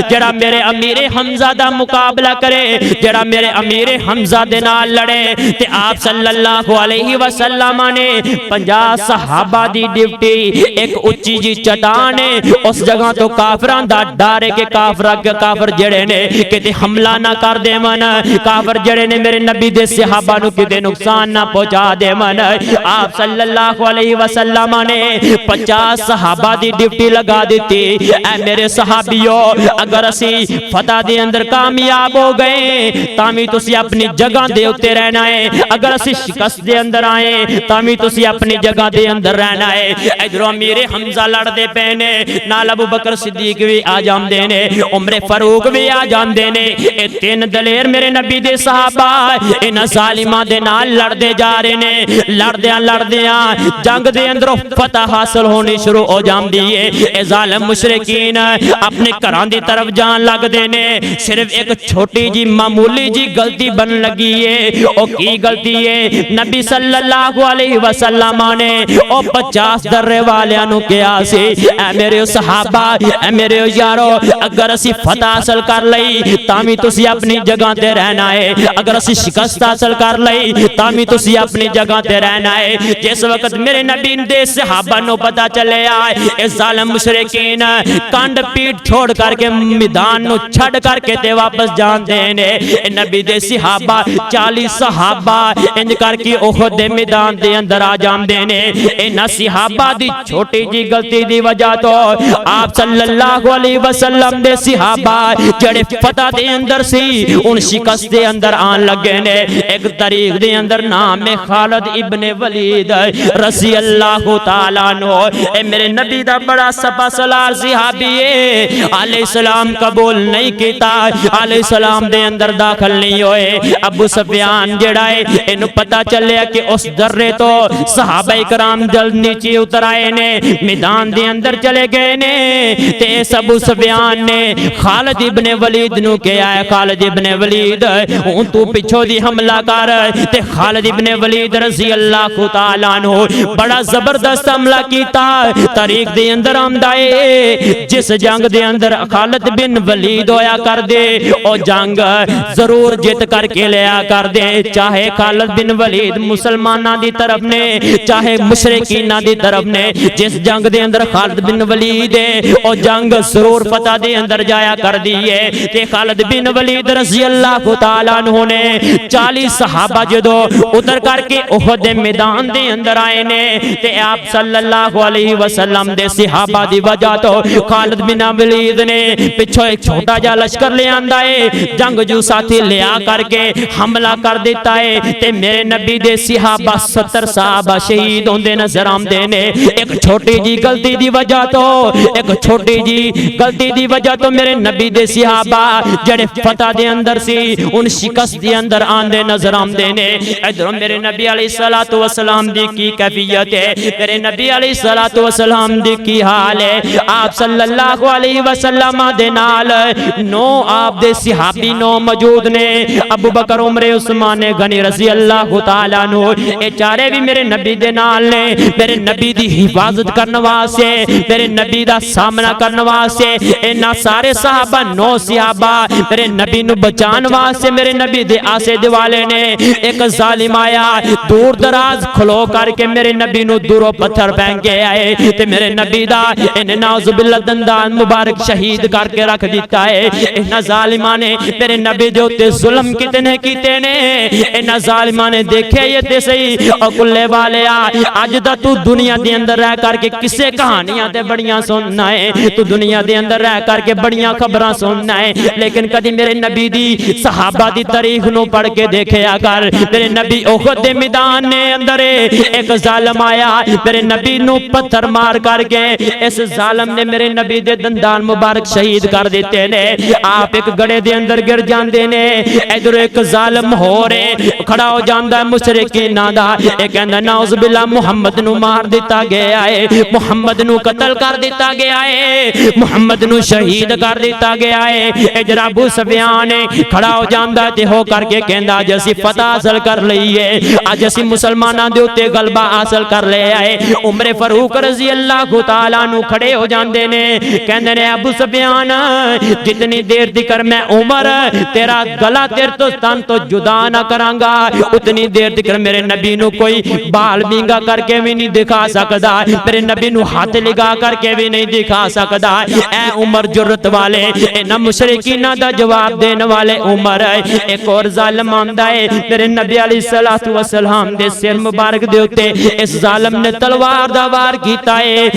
جڑا میرے امیر حمزہ دا مقابلہ کرے، جڑا میرے امیر حمزہ دے نال لڑے؟ تے آپ صلی اللہ علیہ وسلم نے 50 صحابہ دی ڈیوٹی ایک اچھی جی چٹان ہے، اس جگہ تو کافران دا ڈارے کہ کافر جڑے نے کتے حملہ نہ کر دے من، کافر جڑے نے میرے نبی دے صحابہ نو کتے نقصان نہ پہنچا دے من۔ آپ صلی اللہ علیہ وسلم نے 50 صحابہ دی ڈیوٹی لگا دیتی اے میرے صحابیو اگر اسی فتح دے اندر کامیاب ہو گئے تامی تسی اپنی جگہ دے اتے رہنا ہے اگر اسی شکست دے اندر آئے تامی تسی اپنی جگہ دے اندر رہنا ہے ادھر امیر حمزہ لڑ دے پینے نال ابو بکر صدیق بھی آ جام دینے عمر فاروق بھی آ جام دینے اے تین دلیر میرے نبی دے صحابہ ان ظالمہ دے نال لڑ دے جا رہے نے لڑ دیاں جنگ دے اندر فتح حاصل ہونی شروع ہو جام دیئے اے ظالم مشرکین اپنے کران دی طرف جان لگ دینے صرف ایک چھوٹی جی معمولی جی غلطی بن لگی ہے او کی غلطی ہے نبی صلی اللہ علیہ وسلم نے او 50 درے والیاں کیا سی اے میرے صحابہ اے میرے یارو اگر اسی فتح حاصل کر لئی تامی تسی اپنی جگہ تے رہنا ہے اگر اسی شکست حاصل کر لئی تامی تسی اپنی جگہ تے رہنا ہے جس وقت میرے نبی دے صحابہ نو پتا چلے آئے اے ظالم مشرکین کانڈ پیٹ چھوڑ کر کے میدان نو چھڑ کر کے تے واپس جان دینے اے نبی دے صحابہ 40 صحابہ انج کر کے احد دے میدان دے اندر آ جام دینے اے نا صحابہ دی چھوٹی جی غلطی دی وجہ تو آپ صلی اللہ علیہ وسلم دے صحابہ جڑے فتح دے اندر سی ان شکست دے اندر آن لگے نے ایک طریق دے اندر نام خالد ابن ولید رضی اللہ تعالیٰ عنہ اے میرے نبی دا بڑا سپا سالار صحابی ہے علیہ السلام قبول نہیں کیتا علیہ السلام دے اندر داخل نہیں ہوئے ابو سفیان جڑا ہے انہوں پتا چلے کہ اس درے تو صحابہ اکرام جلد نیچے اتر آئے نے میدان دے اندر چلے گئے نے تے اس ابو سفیان نے خالد ابن ولید نو کیا ہے خالد ابن ولید ان تو پچھو دی حملہ کر تے خالد ابن ولید رضی اللہ تعالیٰ عنہ بڑا زبردست حملہ کیتا طریق دے اندر آمدائے جس جنگ دے اندر خالد بن ولید ہویا کر دے او جنگ ضرور جت کر کے لیا کر دے چاہے خالد بن ولید مسلمانہ دی طرف نے چاہے مشرکینہ دی طرف نے جس جنگ دے اندر خالد بن ولید او جنگ ضرور فتح دے اندر جایا کر دیئے تے خالد بن ولید رضی اللہ تعالیٰ عنہ نے 40 صحابہ جدو اتر کر کے احد میدان دے اندر آئے نے تے آپ صلی اللہ علیہ وسلم دے صحابہ دی وجہ تو خالد بن ولید نے پچھو ایک چھوٹا جا لشکر لے آندائے جنگ جو ساتھی لیا کر کے حملہ کر دیتا ہے تے میرے نبی دے صحابہ 70 صحابہ شہید ہوندے نظر آمدے نے ایک چھوٹی جی غلطی دی وجہ تو ایک چھوٹی جی غلطی دی وجہ تو میرے نبی دے صحابہ جڑے فتح دے اندر سی ان شکست دے اندر آندے نظر آمدے نے ادھر میرے نبی علیہ السلام دی کی کیفیت ہے میرے نبی علیہ السلام دی کی حال ہے آپ صلی اللہ علیہ وسلم دے نال 9 آپ دے صحابی 9 موجود نے ابو بکر عمر عثمان غنی رضی اللہ تعالیٰ عنہ اے چارے بھی میرے نبی دے نال نے میرے نبی دی حفاظت کرنے واسطے میرے نبی دا سامنا کرنے واسطے انہاں سارے صحابہ 9 صحابہ میرے نبی نو بچان واسطے میرے نبی دے آسے دیوالے نے ایک ظالم آیا دور دراز کھلو کر کے میرے نبی نو دورو پتھر پہن کے آئے تے میرے نبی دا انہیں نعوذ باللہ دندان مبارک شہید کر کے رکھ دیتا ہے انہاں ظالمہ نے میرے نبی دے ہوتے ظلم کتنے کیتے نے انہاں ظالمہ نے دیکھے یہ تے صحیح اور کلے والے آج دا تو دنیا دے اندر رہ کر کے کسے کہانیاں تے بڑیاں سننا ہے تو دنیا دے اندر رہ کر کے بڑیاں خبراں سننا ہے لیکن کدی میرے نبی دی صحابہ دی تاریخ نو پڑھ کے دیکھے اگر میرے نبی احد دے میدان نے اندر ایک ظالم آیا میرے نبی نو پتھر مار کر کے اس ظالم نے میرے نبی دے دندان مبارک شہید کر دیتے نے آپ ایک گڑے دے اندر گر جاندے نے ادھر ایک ظالم ہو رہے کھڑا ہو جاندہ ہے مشرکین دا ایک اندر نعوذ باللہ محمد نو مار دیتا گیا ہے محمد نو قتل کر دیتا گیا ہے محمد نو شہید کر دیتا گیا ہے ادھر ابو سفیان کھڑا ہو جاندہ تے ہو کر کے کہندا آج اسی فتح حاصل کر لئیے آج اسی مسلمانہ دے ہوتے غلبہ حاصل کر لے آئے عمر فاروق رضی اللہ تعالیٰ نو کھڑے ہو جاندے نے کہندے نے ابو سفیان جتنی دیر دکر میں عمر تیرا گلا تیر تو تن تو جدا نہ کرانگا اتنی دیر دکر میرے نبی نو کوئی بال بینگا کر کے بھی نہیں دکھا سکدا میرے نبی نو ہاتھ لگا کر کے بھی نہیں دکھا سکدا اے عمر جرت والے نہ مشرکین دا جواب دینے والے عمر ایک اور ظالم آمدہ ہے میرے نبی علیہ السلام دے سر مبارک دے ہوتے اس ظالم نے تلوار دا وار کیتا ہے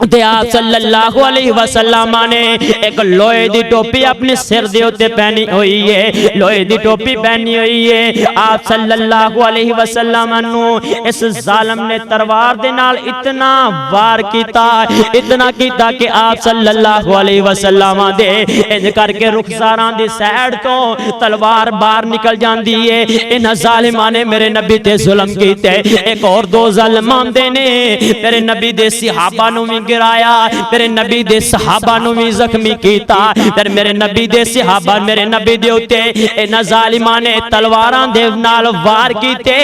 تے آپ صلی اللہ علیہ وسلم نے ایک لوہے دی ٹوپی اپنے سر دے اوتے پہنی ہوئی ہے، لوہے دی ٹوپی پہنی ہوئی ہے۔ آپ صلی اللہ علیہ وسلم نو اس ظالم نے تلوار دے نال اتنا وار کیتا، اتنا کیتا کہ آپ صلی اللہ علیہ وسلم دے انج کر کے رخساراں دی سائیڈ تو تلوار باہر نکل جاندی ہے۔ انہاں ظالماں نے میرے نبی تے ظلم کیتے، ایک اور دو ظالماں دے نے میرے نبی دے صحابہ نو بھی گرایا، میرے نبی دے صحابہ نو بھی زخمی کیتا، پھر میرے نبی دے صحابہ میرے نبی دے اوتے انہاں ظالماں نے تلواراں دے نال وار کیتے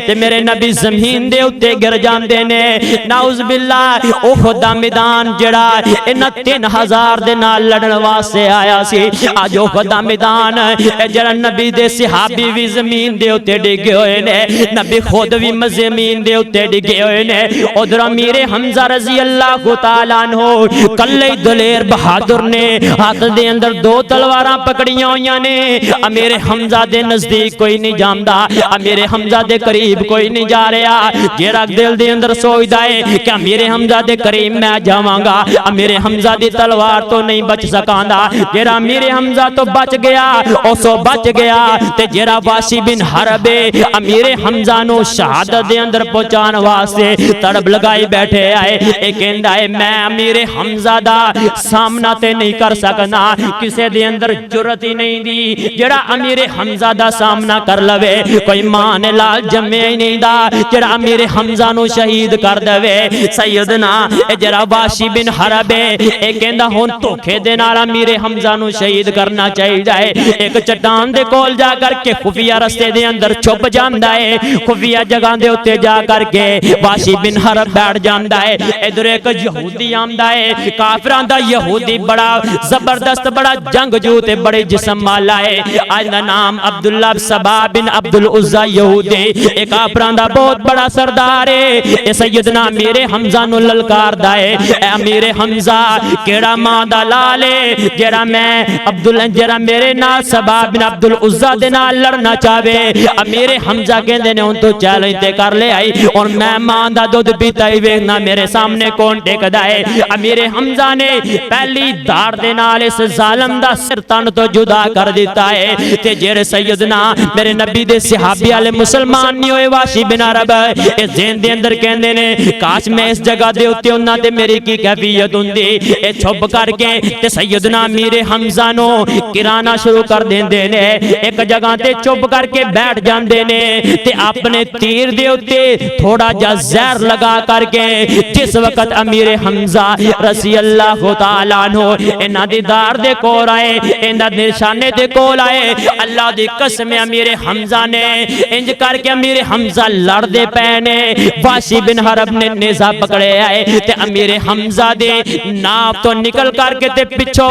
تے میرے نبی زمین دے اوتے گر جاندے نے۔ نعوذ باللہ احد دا میدان جڑا انہاں 3000 دے نال لڑن واسطے آیا سی، اج احد دا میدان جڑا نبی دے صحابی بھی زمین دے اوتے ڈگے ہوئے نے، نبی خود بھی زمین دے اوتے ڈگے ہوئے نے۔ ادھر امیر حمزہ رضی اللہ تعالیٰ عنہ کلے دلیر بہادر نے ہاتھ دے اندر دو تلواراں پکڑیاں ہویاں نے۔ امیر حمزہ دے نزدیک کوئی نہیں جاندا، امیر حمزہ دے قریب کوئی نہیں جا رہا۔ جیڑا دل دے اندر سوچدا ہے کہ امیر حمزہ دے قریب میں جاواں گا، امیر حمزہ دی تلوار تو نہیں بچ سکاندا، جیڑا امیر حمزہ تو بچ گیا او سو بچ گیا۔ تے جیڑا واشی بن حرب امیر حمزہ نو شہادت دے اندر پہنچان واسطے تڑپ لگائی بیٹھے آئے، اے کہندا ہے میں امیر حمزہ دا سامنا تے نہیں کر سکنا، کسے دے اندر جرت ہی نہیں دی جڑا امیر حمزہ دا سامنا کر لوے، کوئی ماں نے لال جمے ہی نہیں دا جڑا امیر حمزہ نو شہید کر دوے۔ سیدنا جڑا واشی بن حرب اے کہندا ہن دھوکے دے نال امیر حمزہ نو شہید کرنا چاہیے، ایک چٹان دے کول جا کر کے خفیہ رستے دے اندر چھپ جاندا ہے، خفیہ جگہ دے اوتے جا کر کے واشی بن حرب بیٹھ جاندا ہے۔ ادھر ایک یہودی آندا ہے، کافراں دا یہودی بڑا زبردست بڑا جنگجو تے بڑے جسم والا ہے، اج دا نام عبداللہ سبا بن عبد العزا یہودی، ایک کافراں دا بہت بڑا سردار ہے۔ اے سیدنا امیر حمزہ نو للکاردا ہے، اے امیر حمزہ کیڑا ماں دا لال ہے جڑا میں عبداللہ جڑا میرے نال سبا بن عبد العزا دے نال لڑنا چاہے۔ امیر حمزہ کہندے نے ہن تو چیلنج تے کر لے آئی اور میں ماں دا دودھ پیتا ہی ویکھنا میرے سامنے کون ٹکدا ہے۔ امیر حمزہ نے پہلی دھار دے نال اس ظالم دا سر تن تو جدا کر دیتا ہے تے جڑے سیدنا میرے نبی دے صحابی والے مسلمان نہیں ہوئے واشی بن عرب اس ذہن دے اندر کہندے نے کاش میں اس جگہ دے اوتے انہاں تے میری کی کیفیت ہوندی، اے چھپ کر کے تے سیدنا امیر حمزہ نو کرانا شروع کر دیندے نے، ایک جگہ تے چپ کر کے بیٹھ جاندے نے تے اپنے تیر دے اوتے تھوڑا جا زہر لگا کر کے جس وقت امیر حمزہ رضی اللہ تعالیٰ عنہ انہاں دی دار دے کول آئے، انہاں دے نشانے دے کول آئے، اللہ دی قسم امیر حمزہ نے انج کر کے امیر حمزہ لڑ دے پینے، واشی بن حرب نے نیزہ پکڑے آئے تے امیر حمزہ دے ناپ تو نکل کر کے تے پچھو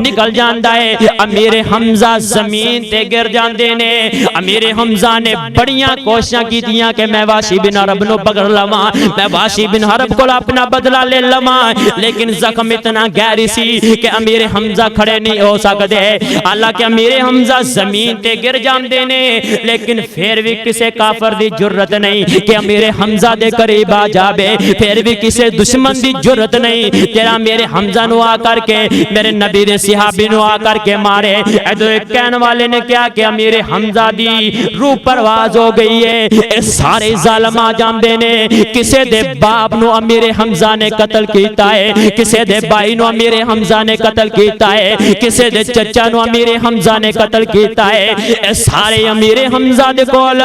نکل جاندا ہے، امیر حمزہ زمین تے گر جاندے نے۔ امیر حمزہ نے بڑیاں کوششاں کیتیاں کہ میں واشی بن حرب نو پکڑ لواں، میں واشی بن حرب کو اپنا بدلہ لے لواں، لیکن زخم اتنا گہری سی کہ امیر حمزہ کھڑے نہیں ہو سکتے۔ حالانکہ امیر حمزہ زمین تے گر جاندے نے لیکن پھر بھی کسے کافر دی جرت نہیں کہ امیر حمزہ دے قریب آ جاوے، پھر بھی کسے دشمن دی جرت نہیں تیرا میرے حمزہ نو آ کر کے میرے نبی دے صحابی نو آ کر کے مارے۔ ادھر ایک کہنے والے نے کیا کہ امیر حمزہ دی روح پرواز ہو گئی ہے، اے سارے ظالم آ جاندے نے، کسے دے باپ نو امیر حمزہ نے قتل کیتا ہے، کسے دے بھائی نو امیر حمزہ نے قتل کیتا ہے، کسے دے چچا نو امیر حمزہ نے قتل کیتا ہے، اے سارے امیر حمزہ دے کول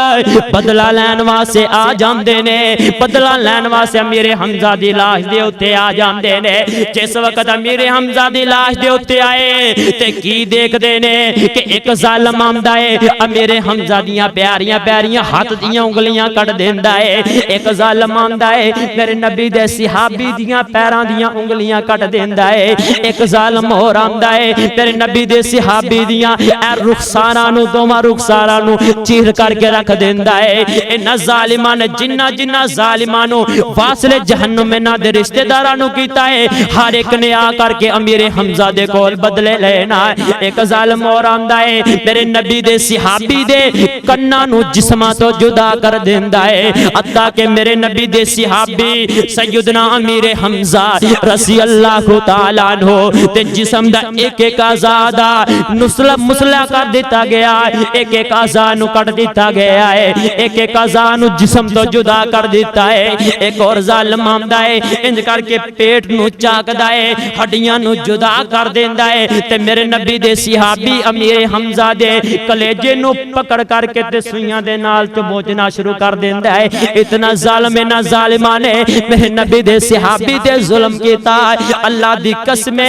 بدلہ لین واسطے آ جاندے نے، بدلہ لین واسطے امیر حمزہ دی لاش دے اوتے آ جاندے نے۔ جس وقت امیر حمزہ دی لاش دے اوتے آئے تے کی دیکھ دے نے کہ ایک ظالم آمدا ہے امیر حمزہ دیاں پیاریاں پیاریاں ہاتھ دیاں انگلیاں کٹ دیندا ہے، ایک ظالم آمدا ہے میرے نبی دے صحابی دیاں پیراں دیاں انگلیاں کٹ دیندا ہے، ایک ظالم اور آمدا ہے میرے نبی دے صحابی دیاں اے رخساراں نو دوواں رخساراں نو چیر کر کے رکھ دیندا ہے۔ انہاں ظالماں نے جنہ ظالماں نو واصل جہنم انہاں دے رشتہ داراں نو کیتا ہے، ہر ایک نے آ کر کے امیر حمزہ دے کول بدلے لینا ہے۔ ایک ظالم اور آمدا ہے میرے نبی دے صحابی دے کناں نو جسماں تو جدا کر دیندا ہے، حتیٰ کہ میرے نبی دے صحابی سیدنا امیر امیر حمزہ رضی اللہ تعالیٰ عنہ تے جسم دا ایک ایک اعضاء دا مسلح کر دیتا گیا ہے، ایک ایک اعضاء نو کٹ دیتا گیا ہے، ایک ایک اعضاء نو جسم تو جدا کر دیتا ہے۔ ایک اور ظالم آمدا ہے انج کر کے پیٹ نو چاکدا ہے، ہڈیاں نو جدا کر دیندا ہے تے میرے نبی دے صحابی امیر حمزہ دے کلیجے نو پکڑ کر کے تے سوئیاں دے نال چبوچنا شروع کر دیندا ہے۔ اتنا ظالم نا ظالمان نے میرے نبی دے صحابی تے ظلم کیتا ہے۔ اللہ دی قسم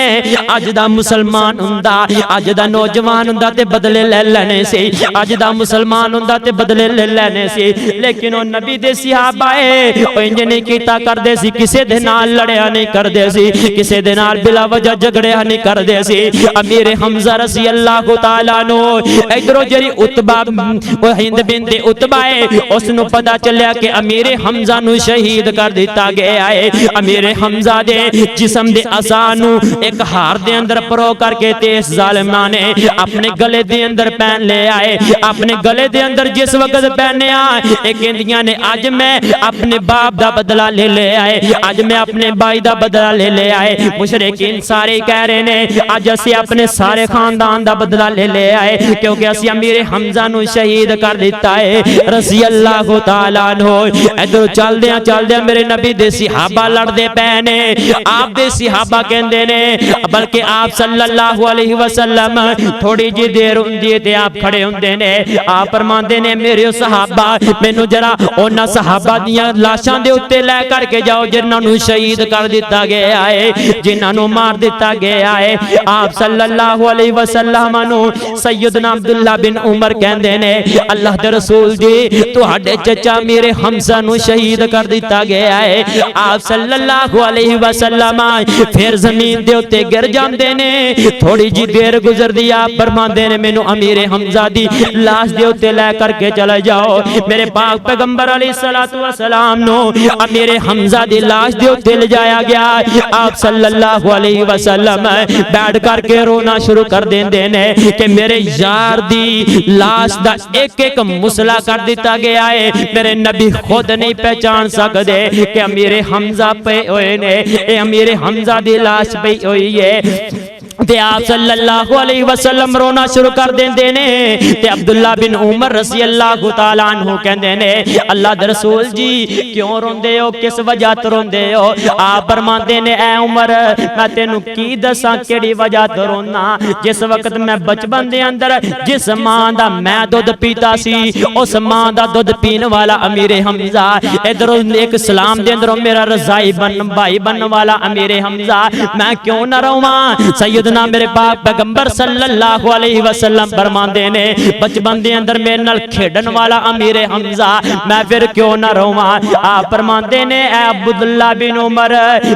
اج دا مسلمان ہوندا، اج دا نوجوان ہوندا تے بدلے لے لینے سی، اج دا مسلمان ہوندا تے بدلے لے لینے سی، لیکن او نبی دے صحابہ او انج نہیں کیتا کردے سی، کسے دے نال لڑیا نہیں کردے سی، کسے دے نال بلا وجہ جھگڑیا نہیں کردے سی۔ امیر حمزہ رضی اللہ تعالیٰ عنہ ادھروں جڑی عتبہ ہند بنت عتبہ ہے اس نو پتہ چلیا کہ امیر حمزہ نو شہید کر دیتا گیا ہے۔ امیر حمزہ دے جسم دے اعضاء نو ایک ہار دے اندر پرو کر کے تے اس ظالماں نے اپنے گلے دے اندر پہن لے آئے، اپنے گلے دے اندر جس وقت پہنے آئے ایک اندیاں نے آج میں اپنے باپ دا بدلہ لے لے آئے، آج میں اپنے بھائی دا بدلہ لے لے آئے۔ مشرکین سارے کہہ رہے نے آج اسی اپنے سارے خاندان دا بدلہ لے لے آئے کیونکہ اسی امیر حمزہ نو شہید کر دیتا ہے رضی اللہ تعالیٰ عنہ۔ ادھر چل دیاں میرے نبی دے صحابہ لڑ دے پہنے، آپ دے صحابہ کہندے نے بلکہ آپ صلی اللہ علیہ وسلم تھوڑی جی دیر ہوندی تے آپ کھڑے ہوندے نے، آپ فرماندے نے میرے صحابہ مینوں ذرا انہاں صحابہ دیاں لاشاں دے اوتے لے کر کے جاؤ جنہاں نو شہید کر دیتا گیا ہے، جنہاں نو مار دیتا گیا ہے۔ آپ صلی اللہ علیہ وسلم نو سیدنا عبداللہ بن عمر کہندے نے اللہ دے رسول جی تہاڈے چچا میرے حمزہ نو شہید کر دیتا گیا ہے۔ آپ صلی اللہ علیہ وسلم پھر زمین دے اوتے گر جاندے نے، تھوڑی جی دیر گزر دی آپ فرماندے نے مینوں امیر حمزہ دی لاش دے اوتے لے کر کے چلے جاؤ۔ میرے پاک پیغمبر علیہ الصلوۃ والسلام نو امیر حمزہ دی لاش دے اوتے لے جایا گیا۔ آپ صلی اللہ علیہ وسلم بیٹھ کر کے رونا شروع کر دیندے نے کہ میرے یار دی لاش دا ایک ایک مسئلہ کر دیتا گیا ہے، میرے نبی خود نہیں پہچان سکدے کہ امیر حمزہ پہ ہوئے نے، اے امیر حمزہ دی لاش پہ ہوئی ہے۔ تے آپ صلی اللہ علیہ وسلم رونا شروع کر دیندے نے تے عبداللہ بن عمر رضی اللہ تعالیٰ عنہ کہندے نے اللہ دے رسول جی کیوں روندے ہو، کس وجہ تو روندے ہو؟ آپ فرماندے نے اے عمر میں تینوں کی دساں کیڑی وجہ تو رونا، جس وقت میں بچپن دے اندر جس ماں دا میں دودھ پیتا سی اس ماں دا دودھ پین والا امیر حمزہ، ادھر ایک اسلام دے اندر میرا رضائی بھائی بن والا امیر حمزہ، میں کیوں نہ رواں؟ سیدنا میرے پاک پیغمبر صلی اللہ علیہ وسلم فرماندے نے بچپن دے اندر میرے نال کھیڈن والا امیر حمزہ میں پھر کیوں نہ رواں؟ آپ فرماندے نے اے عبداللہ بن عمر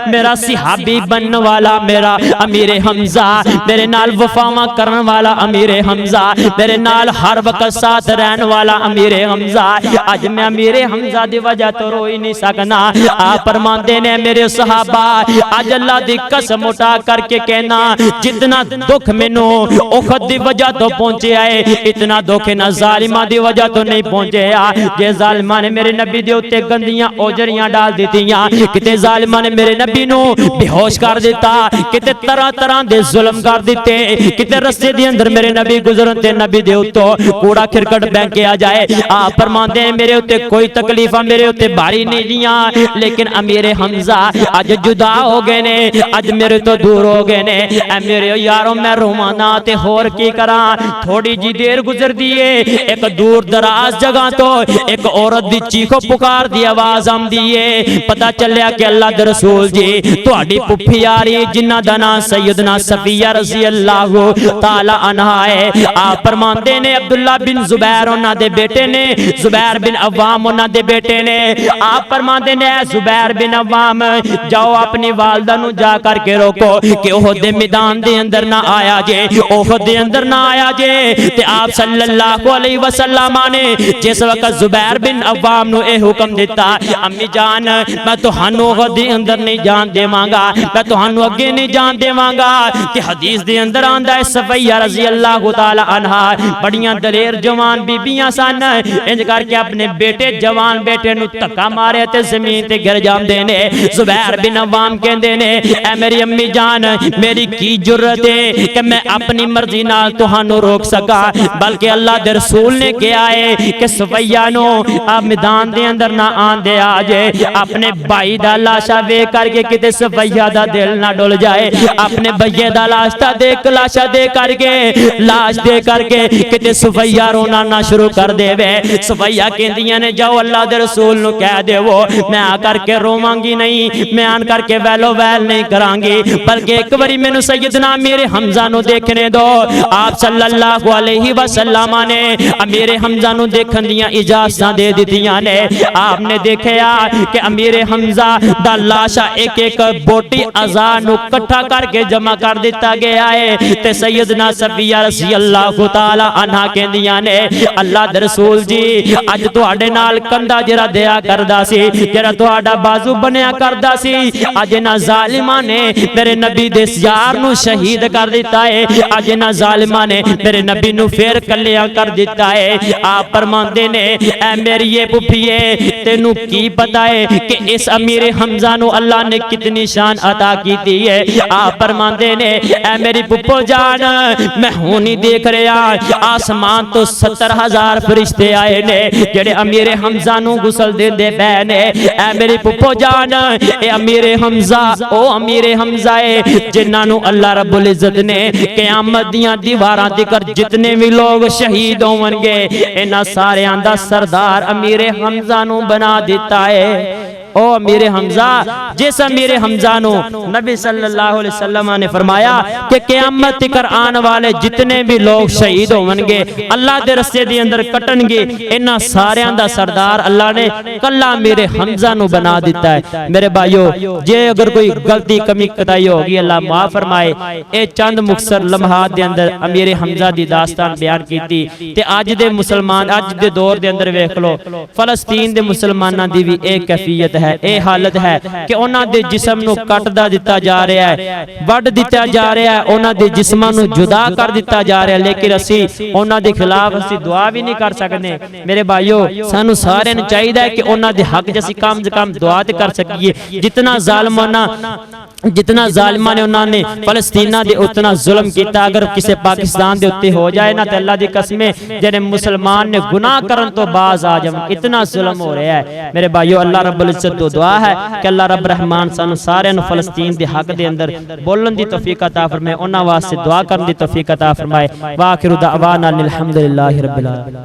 میرا صحابی بننے والا میرا امیر حمزہ، میرے نال وفاواں کرن والا امیر حمزہ، میرے نال ہر وقت ساتھ رہن والا امیر حمزہ، اج میں امیر حمزہ دی وجہ تو رو ہی نہیں سکنا۔ آپ فرماندے نے میرے صحابہ اج اللہ دی قسم اٹھا کر کے کہنا جتنا دکھ مینوں احد دی وجہ تو پہنچے آئے اتنا دکھ نہ ظالماں دی وجہ تو نہیں پہنچے آ۔ جے ظالماں نے میرے نبی دے اوتے گندیاں اوجریاں ڈال دیتیاں، کتے ظالماں نے میرے نبی نو بے ہوش کر دیتا، کتے طرح طرح دے ظلم کر دیتے، کتے رستے دے اندر میرے نبی گزرن تے نبی دے اوتوں کوڑا کرکٹ بہ کے آ جائے۔ آپ فرماندے ہیں میرے اوتے کوئی تکلیفاں میرے اوتے بھاری نہیں دیاں، لیکن امیر حمزہ اج جدا ہو گئے نے، اج میرے تو دور ہو گئے نے۔ اے میرے یاروں میں رومانا تے ہور کی کراں؟ تھوڑی جی دیر گزر دیئے ایک دور دراز جگہ تو ایک عورت دی چیخو پکار دی آواز آم دیئے، پتہ چلیا کہ اللہ دے رسول جی تہاڈی پھپھی آ رہی جنہ دا نام سیدنا صفیہ رضی اللہ تعالی عنہا ہے۔ آپ فرماندے نے عبداللہ بن زبیر انہاں دے بیٹے نے، زبیر بن عوام انہاں دے بیٹے نے۔ آپ فرماندے نے زبیر بن عوام جاؤ اپنی والدہ نو جا کر کے روکو کہ احد دے میدان میدان دے اندر نہ آیا جے، احد دے اندر نہ آیا جے، تے آپ صلی اللہ علیہ وسلم نے جس وقت زبیر بن عوام نو اے حکم دیتا، امی جان میں تہانوں احد دے اندر نہیں جان دیواں گا، میں تہانوں اگے نہیں جان دیواں گا، تے حدیث دے اندر آندا ہے صفیہ رضی اللہ تعالی عنہا بڑیاں دلیر جوان بیبیاں سن، انج کر کے اپنے بیٹے جوان بیٹے نو تکا مارے تے زمین تے گر جاندے نے۔ زبیر بن عوام کہندے نے اے میری امی جان میری کی جرت ہے کہ میں اپنی مرضی نال تہانوں روک سکا، بلکہ اللہ دے رسول نے کہا ہے کہ صفیہ نو آپ میدان دے اندر نہ آن دے آجے، اپنے بھائی دا لاشا وے کر کے کتے صفیہ دا دل نہ ڈول جائے، اپنے بھائی دا لاشا دیکھ لاشا دے کر کے لاش دے کر کے کتے صفیہ رونا نہ شروع کر دے وے۔ صفیہ کہندیاں نے جاؤ اللہ دے رسول نو کہہ دے وہ میں آ کر کے روواں گی نہیں، میں آن کر کے ویلو ویل نہیں کران گی، بلکہ ایک باری میں نو سیدنا میرے حمزہ نو دیکھنے دو۔ آپ صلی اللہ علیہ وسلم نے امیر حمزہ نو دیکھن دیاں اجازتاں دے دتیاں نے۔ آپ نے دیکھیا کہ امیر حمزہ دا لاشا ایک ایک بوٹی اعضاء نو کٹھا کر کے جمع کر دیتا گیا ہے، تے سیدنا صفیہ رضی اللہ تعالی عنہ کہندیاں نے اللہ دے رسول جی اج تواڈے نال کندھا جڑا دیا کردا سی، جڑا تواڈا بازو بنیا کردا سی، اج انہاں ظالماں نے میرے نبی دے یار نو شہید کر دیتا ہے، اج انہاں ظالماں نے میرے نبی نو پھر کلیاں کر دیتا ہے۔ آپ فرماندے نے اے میری پھپھیے تینو کی پتہ ہے کہ اس امیر حمزہ نو اللہ نے کتنی شان عطا کیتی ہے؟ آپ فرماندے نے اے میری پھپھو جان میں ہونی دیکھ رہا آسمان تو 70,000 فرشتے آئے نے جڑے امیر حمزہ نو غسل دے دے پے نے۔ اے میری پھپھو جان اے امیر حمزہ او امیر حمزہ ہے جنہاں نو اللہ رب العزت نے قیامت دیاں دیواراں تکر جتنے بھی لوگ شہید ہون گے انہاں سارے دا سردار امیر حمزہ نو بنا دیتا ہے۔ او امیر حمزہ جس امیر حمزہ نو نبی صلی اللہ علیہ وسلم نے فرمایا کہ قیامت تکر آن والے جتنے بھی لوگ شہید ہون گے اللہ دے رستے دی اندر کٹن گے انہاں ساریاں دا سردار اللہ نے کلا امیر حمزہ نو بنا دیتا ہے۔ میرے بھائیو جے اگر کوئی غلطی کمی کتائی ہوگی اللہ معاف فرمائے۔ اے چند مختصر لمحات دے اندر امیر حمزہ دی داستان بیان کیتی تے آج دے مسلمان آج دے دور دے اندر ویکھ لو فلسطین دے مسلماناں دی بھی ایک کیفیت ہے، اے حالت ہے کہ انہاں دے جسم نو کٹدا دتا جا رہا ہے، وڈ دتا جا رہا ہے، انہاں دے جسماں نو جدا کر دتا جا رہا ہے، لیکن اسی انہاں دے خلاف اسی دعا بھی نہیں کر سکنے۔ میرے بھائیو سانو سارے نوں چاہیے کہ انہاں دے حق جے اسی کم سے کم دعا تے کر سکیے۔ جتنا ظالماں نے انہاں نے فلسطینہ دے اتنا ظلم کیتا، اگر کسے پاکستان دے اتے ہو جائے نا تے اللہ دی قسمیں جنے مسلمان نے گناہ کرن تو باز آ جائیں، اتنا ظلم ہو رہا ہے۔ میرے بھائیو اللہ رب العزت تو دعا ہے کہ اللہ رب رحمان سانو سارے نو فلسطین دے حق دے اندر بولن دی توفیق عطا فرمائے، انہاں واسطے دعا کرن دی توفیق عطا فرمائے۔ وآخر دعوانا الحمدللہ رب العالمین۔